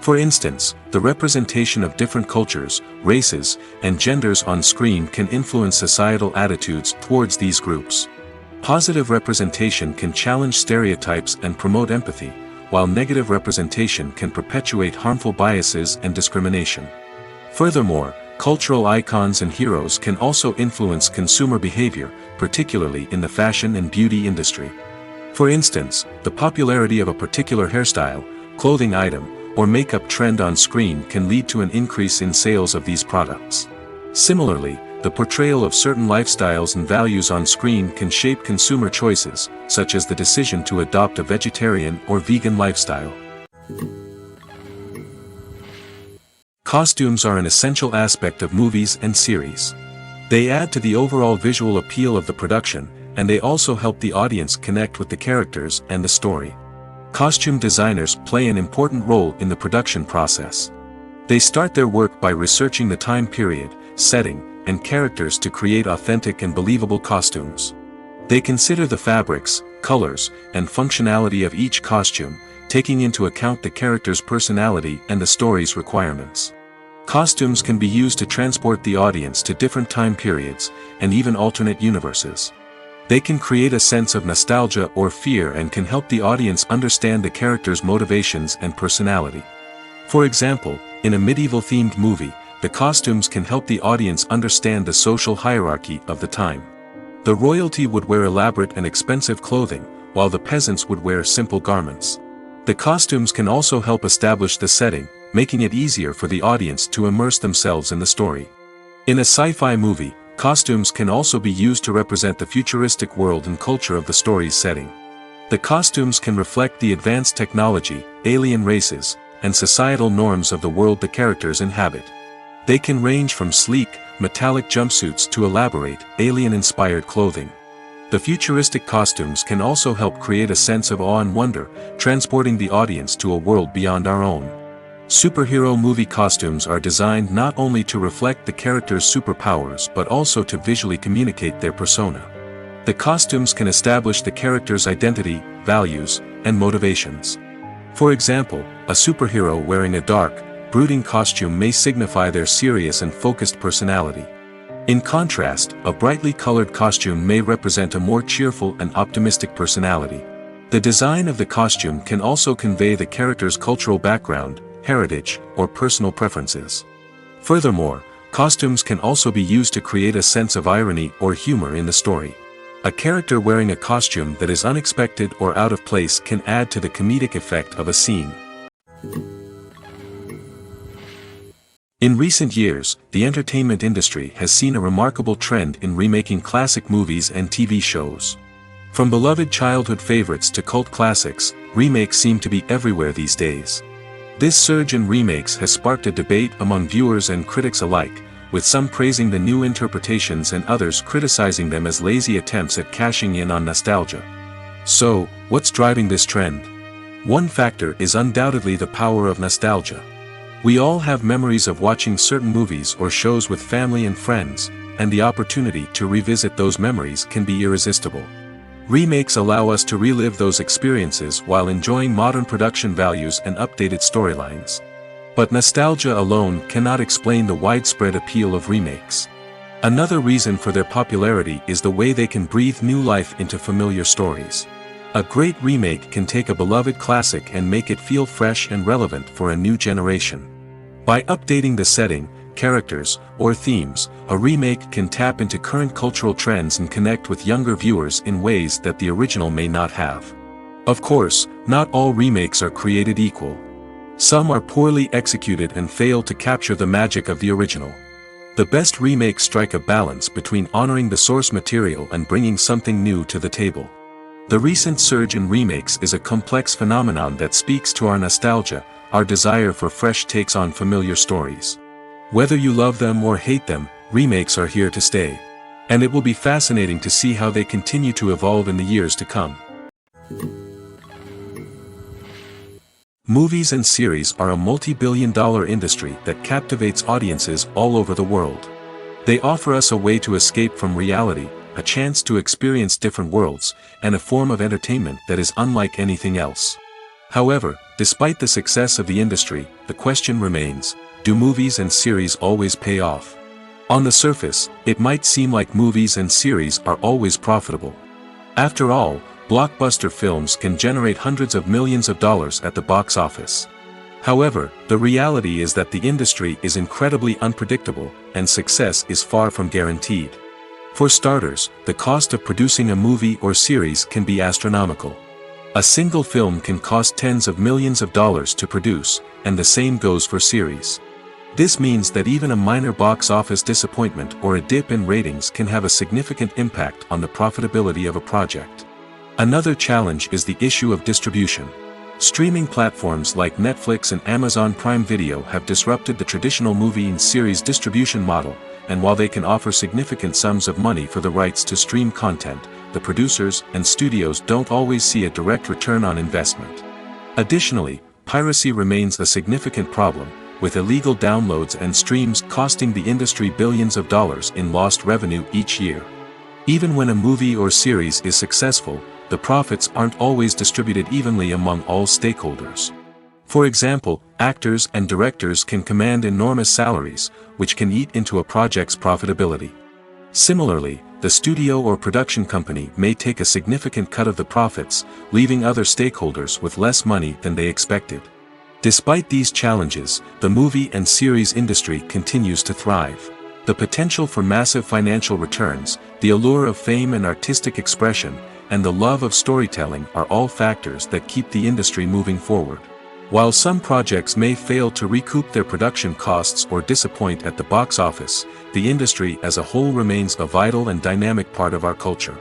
For instance, the representation of different cultures, races, and genders on screen can influence societal attitudes towards these groups. Positive representation can challenge stereotypes and promote empathy, while negative representation can perpetuate harmful biases and discrimination. Furthermore, cultural icons and heroes can also influence consumer behavior, particularly in the fashion and beauty industry. For instance, the popularity of a particular hairstyle, clothing item, or makeup trend on screen can lead to an increase in sales of these products. Similarly, the portrayal of certain lifestyles and values on screen can shape consumer choices, such as the decision to adopt a vegetarian or vegan lifestyle. Costumes are an essential aspect of movies and series. They add to the overall visual appeal of the production, and they also help the audience connect with the characters and the story. Costume designers play an important role in the production process. They start their work by researching the time period, setting, and characters to create authentic and believable costumes. They consider the fabrics, colors, and functionality of each costume, taking into account the character's personality and the story's requirements. Costumes can be used to transport the audience to different time periods, and even alternate universes. They can create a sense of nostalgia or fear and can help the audience understand the character's motivations and personality. For example, in a medieval-themed movie, the costumes can help the audience understand the social hierarchy of the time. The royalty would wear elaborate and expensive clothing, while the peasants would wear simple garments. The costumes can also help establish the setting, making it easier for the audience to immerse themselves in the story. In a sci-fi movie, costumes can also be used to represent the futuristic world and culture of the story's setting. The costumes can reflect the advanced technology, alien races, and societal norms of the world the characters inhabit. They can range from sleek, metallic jumpsuits to elaborate, alien-inspired clothing. The futuristic costumes can also help create a sense of awe and wonder, transporting the audience to a world beyond our own. Superhero movie costumes are designed not only to reflect the character's superpowers but also to visually communicate their persona. The costumes can establish the character's identity, values, and motivations. For example, a superhero wearing a dark, brooding costume may signify their serious and focused personality. In contrast, a brightly colored costume may represent a more cheerful and optimistic personality. The design of the costume can also convey the character's cultural background, heritage, or personal preferences. Furthermore, costumes can also be used to create a sense of irony or humor in the story. A character wearing a costume that is unexpected or out of place can add to the comedic effect of a scene. In recent years, the entertainment industry has seen a remarkable trend in remaking classic movies and TV shows. From beloved childhood favorites to cult classics, remakes seem to be everywhere these days. This surge in remakes has sparked a debate among viewers and critics alike, with some praising the new interpretations and others criticizing them as lazy attempts at cashing in on nostalgia. So, what's driving this trend? One factor is undoubtedly the power of nostalgia. We all have memories of watching certain movies or shows with family and friends, and the opportunity to revisit those memories can be irresistible. Remakes allow us to relive those experiences while enjoying modern production values and updated storylines. But nostalgia alone cannot explain the widespread appeal of remakes. Another reason for their popularity is the way they can breathe new life into familiar stories. A great remake can take a beloved classic and make it feel fresh and relevant for a new generation. By updating the setting, characters, or themes, a remake can tap into current cultural trends and connect with younger viewers in ways that the original may not have. Of course, not all remakes are created equal. Some are poorly executed and fail to capture the magic of the original. The best remakes strike a balance between honoring the source material and bringing something new to the table. The recent surge in remakes is a complex phenomenon that speaks to our nostalgia, our desire for fresh takes on familiar stories. Whether you love them or hate them, remakes are here to stay. And it will be fascinating to see how they continue to evolve in the years to come. Movies and series are a multi-billion-dollar industry that captivates audiences all over the world. They offer us a way to escape from reality, a chance to experience different worlds, and a form of entertainment that is unlike anything else. However, despite the success of the industry, the question remains, do movies and series always pay off? On the surface, it might seem like movies and series are always profitable. After all, blockbuster films can generate hundreds of millions of dollars at the box office. However, the reality is that the industry is incredibly unpredictable, and success is far from guaranteed. For starters, the cost of producing a movie or series can be astronomical. A single film can cost tens of millions of dollars to produce, and the same goes for series. This means that even a minor box office disappointment or a dip in ratings can have a significant impact on the profitability of a project. Another challenge is the issue of distribution. Streaming platforms like Netflix and Amazon Prime Video have disrupted the traditional movie and series distribution model, and while they can offer significant sums of money for the rights to stream content, the producers and studios don't always see a direct return on investment. Additionally, piracy remains a significant problem, with illegal downloads and streams costing the industry billions of dollars in lost revenue each year. Even when a movie or series is successful, the profits aren't always distributed evenly among all stakeholders. For example, actors and directors can command enormous salaries, which can eat into a project's profitability. Similarly, the studio or production company may take a significant cut of the profits, leaving other stakeholders with less money than they expected. Despite these challenges, the movie and series industry continues to thrive. The potential for massive financial returns, the allure of fame and artistic expression, and the love of storytelling are all factors that keep the industry moving forward. While some projects may fail to recoup their production costs or disappoint at the box office, the industry as a whole remains a vital and dynamic part of our culture.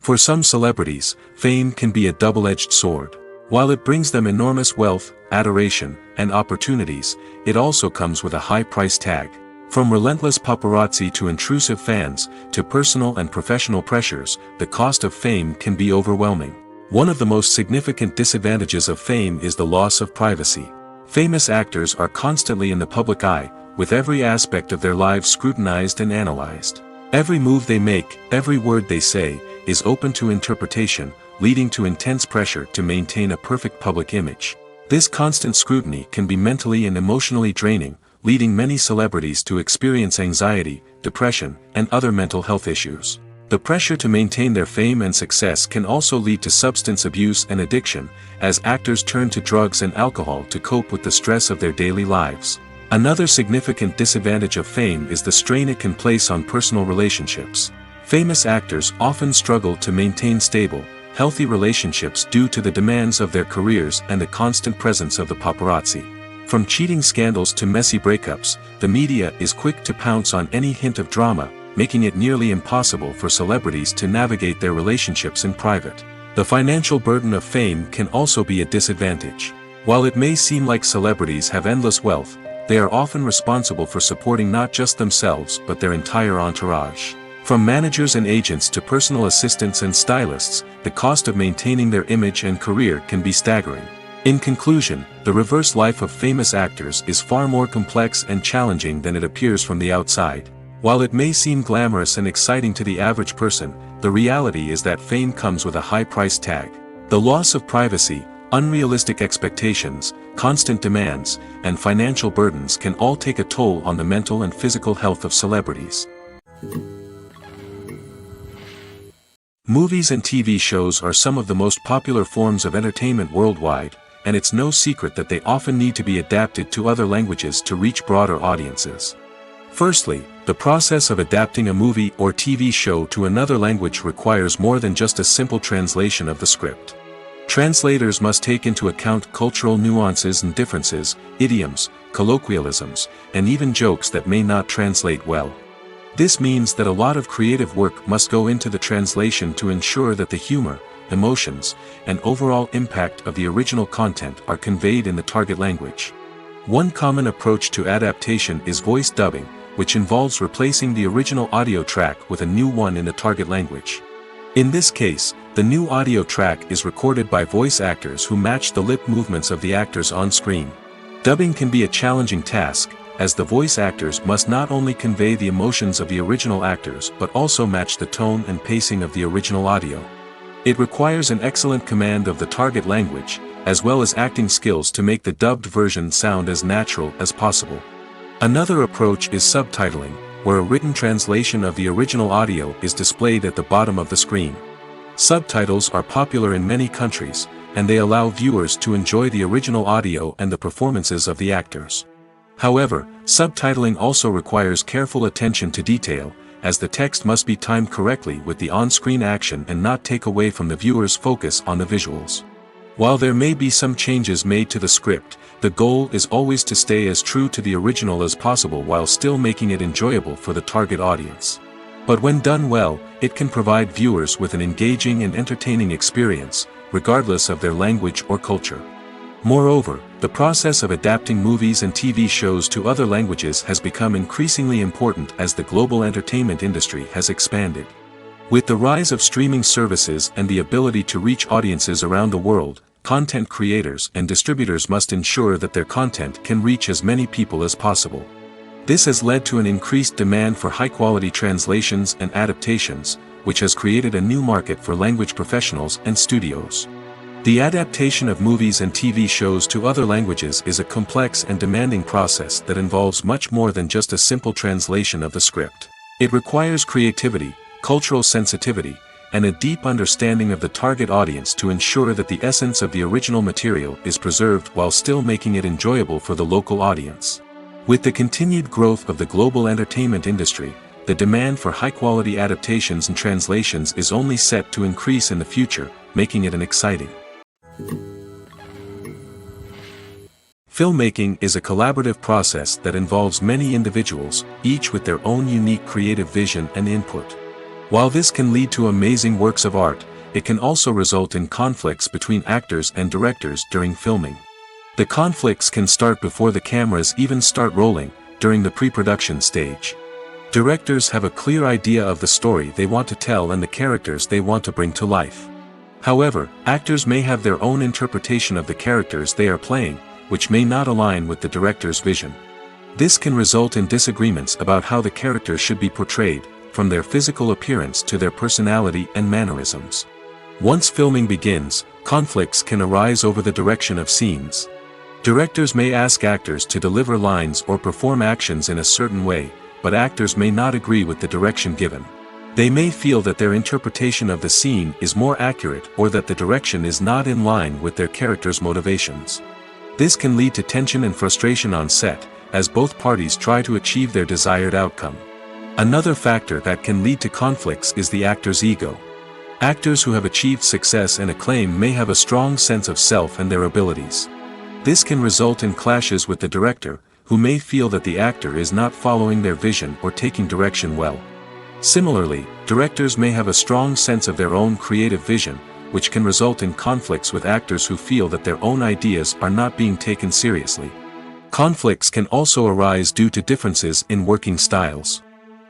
For some celebrities, fame can be a double-edged sword. While it brings them enormous wealth, adoration, and opportunities, it also comes with a high price tag. From relentless paparazzi to intrusive fans, to personal and professional pressures, the cost of fame can be overwhelming. One of the most significant disadvantages of fame is the loss of privacy. Famous actors are constantly in the public eye, with every aspect of their lives scrutinized and analyzed. Every move they make, every word they say, is open to interpretation, leading to intense pressure to maintain a perfect public image. This constant scrutiny can be mentally and emotionally draining, leading many celebrities to experience anxiety, depression, and other mental health issues. The pressure to maintain their fame and success can also lead to substance abuse and addiction, as actors turn to drugs and alcohol to cope with the stress of their daily lives. Another significant disadvantage of fame is the strain it can place on personal relationships. Famous actors often struggle to maintain stable, healthy relationships due to the demands of their careers and the constant presence of the paparazzi. From cheating scandals to messy breakups, the media is quick to pounce on any hint of drama, making it nearly impossible for celebrities to navigate their relationships in private. The financial burden of fame can also be a disadvantage. While it may seem like celebrities have endless wealth, they are often responsible for supporting not just themselves but their entire entourage. From managers and agents to personal assistants and stylists, the cost of maintaining their image and career can be staggering. In conclusion, the reverse life of famous actors is far more complex and challenging than it appears from the outside. While it may seem glamorous and exciting to the average person, the reality is that fame comes with a high price tag. The loss of privacy, unrealistic expectations, constant demands, and financial burdens can all take a toll on the mental and physical health of celebrities. Movies and TV shows are some of the most popular forms of entertainment worldwide, and it's no secret that they often need to be adapted to other languages to reach broader audiences. Firstly, the process of adapting a movie or TV show to another language requires more than just a simple translation of the script. Translators must take into account cultural nuances and differences, idioms, colloquialisms, and even jokes that may not translate well. This means that a lot of creative work must go into the translation to ensure that the humor, emotions, and overall impact of the original content are conveyed in the target language. One common approach to adaptation is voice dubbing, which involves replacing the original audio track with a new one in the target language. In this case, the new audio track is recorded by voice actors who match the lip movements of the actors on screen. Dubbing can be a challenging task, as the voice actors must not only convey the emotions of the original actors but also match the tone and pacing of the original audio. It requires an excellent command of the target language, as well as acting skills to make the dubbed version sound as natural as possible. Another approach is subtitling, where a written translation of the original audio is displayed at the bottom of the screen. Subtitles are popular in many countries, and they allow viewers to enjoy the original audio and the performances of the actors. However, subtitling also requires careful attention to detail, as the text must be timed correctly with the on-screen action and not take away from the viewer's focus on the visuals. While there may be some changes made to the script, the goal is always to stay as true to the original as possible while still making it enjoyable for the target audience. But when done well, it can provide viewers with an engaging and entertaining experience, regardless of their language or culture. Moreover, the process of adapting movies and TV shows to other languages has become increasingly important as the global entertainment industry has expanded. With the rise of streaming services and the ability to reach audiences around the world, content creators and distributors must ensure that their content can reach as many people as possible. This has led to an increased demand for high-quality translations and adaptations, which has created a new market for language professionals and studios. The adaptation of movies and TV shows to other languages is a complex and demanding process that involves much more than just a simple translation of the script. It requires creativity, cultural sensitivity, and a deep understanding of the target audience to ensure that the essence of the original material is preserved while still making it enjoyable for the local audience. With the continued growth of the global entertainment industry, the demand for high-quality adaptations and translations is only set to increase in the future, making it an exciting. Filmmaking is a collaborative process that involves many individuals, each with their own unique creative vision and input. While this can lead to amazing works of art, it can also result in conflicts between actors and directors during filming. The conflicts can start before the cameras even start rolling, during the pre-production stage. Directors have a clear idea of the story they want to tell and the characters they want to bring to life. However, actors may have their own interpretation of the characters they are playing, which may not align with the director's vision. This can result in disagreements about how the characters should be portrayed, from their physical appearance to their personality and mannerisms. Once filming begins, conflicts can arise over the direction of scenes. Directors may ask actors to deliver lines or perform actions in a certain way, but actors may not agree with the direction given. They may feel that their interpretation of the scene is more accurate or that the direction is not in line with their character's motivations. This can lead to tension and frustration on set, as both parties try to achieve their desired outcome. Another factor that can lead to conflicts is the actor's ego. Actors who have achieved success and acclaim may have a strong sense of self and their abilities. This can result in clashes with the director, who may feel that the actor is not following their vision or taking direction well. Similarly, directors may have a strong sense of their own creative vision, which can result in conflicts with actors who feel that their own ideas are not being taken seriously. Conflicts can also arise due to differences in working styles.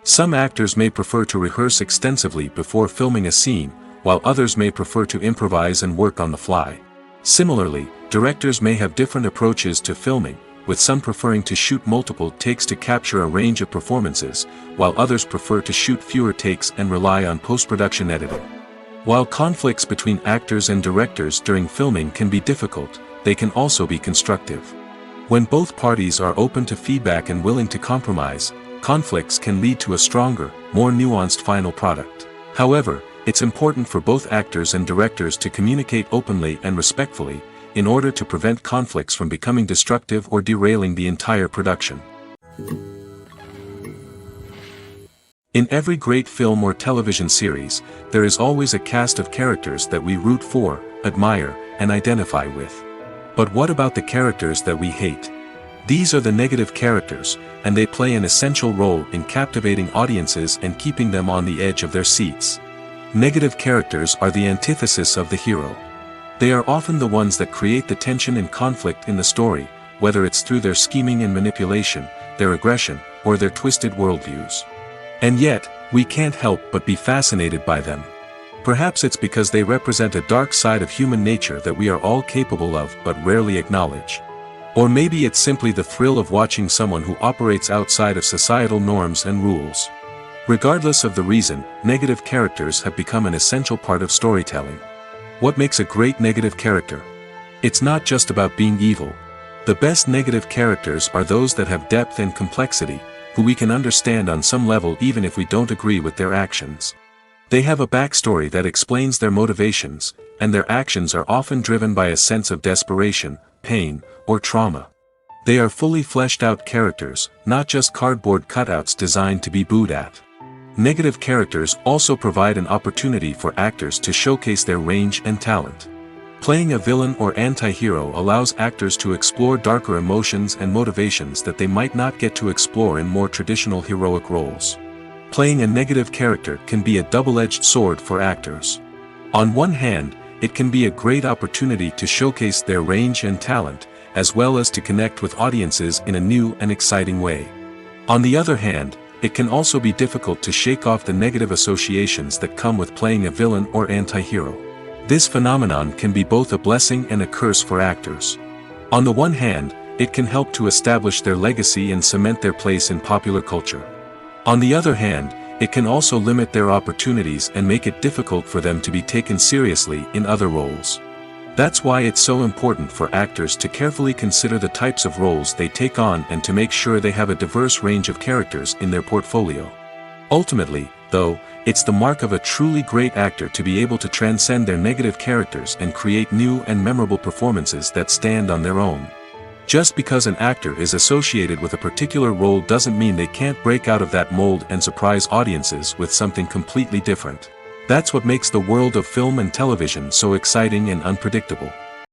Some actors may prefer to rehearse extensively before filming a scene, while others may prefer to improvise and work on the fly. Similarly, directors may have different approaches to filming, with some preferring to shoot multiple takes to capture a range of performances, while others prefer to shoot fewer takes and rely on post-production editing. While conflicts between actors and directors during filming can be difficult, they can also be constructive. When both parties are open to feedback and willing to compromise, conflicts can lead to a stronger, more nuanced final product. However, it's important for both actors and directors to communicate openly and respectfully, in order to prevent conflicts from becoming destructive or derailing the entire production. In every great film or television series, there is always a cast of characters that we root for, admire, and identify with. But what about the characters that we hate? These are the negative characters, and they play an essential role in captivating audiences and keeping them on the edge of their seats. Negative characters are the antithesis of the hero. They are often the ones that create the tension and conflict in the story, whether it's through their scheming and manipulation, their aggression, or their twisted worldviews. And yet, we can't help but be fascinated by them. Perhaps it's because they represent a dark side of human nature that we are all capable of but rarely acknowledge. Or maybe it's simply the thrill of watching someone who operates outside of societal norms and rules. Regardless of the reason, negative characters have become an essential part of storytelling. What makes a great negative character? It's not just about being evil. The best negative characters are those that have depth and complexity, who we can understand on some level even if we don't agree with their actions. They have a backstory that explains their motivations, and their actions are often driven by a sense of desperation, pain, or trauma. They are fully fleshed out characters, not just cardboard cutouts designed to be booed at. Negative characters also provide an opportunity for actors to showcase their range and talent. Playing a villain or anti-hero allows actors to explore darker emotions and motivations that they might not get to explore in more traditional heroic roles. Playing a negative character can be a double-edged sword for actors. On one hand, it can be a great opportunity to showcase their range and talent, as well as to connect with audiences in a new and exciting way. On the other hand, it can also be difficult to shake off the negative associations that come with playing a villain or anti-hero. This phenomenon can be both a blessing and a curse for actors. On the one hand, it can help to establish their legacy and cement their place in popular culture. On the other hand, it can also limit their opportunities and make it difficult for them to be taken seriously in other roles. That's why it's so important for actors to carefully consider the types of roles they take on and to make sure they have a diverse range of characters in their portfolio. Ultimately, though, it's the mark of a truly great actor to be able to transcend their negative characters and create new and memorable performances that stand on their own. Just because an actor is associated with a particular role doesn't mean they can't break out of that mold and surprise audiences with something completely different. That's what makes the world of film and television so exciting and unpredictable.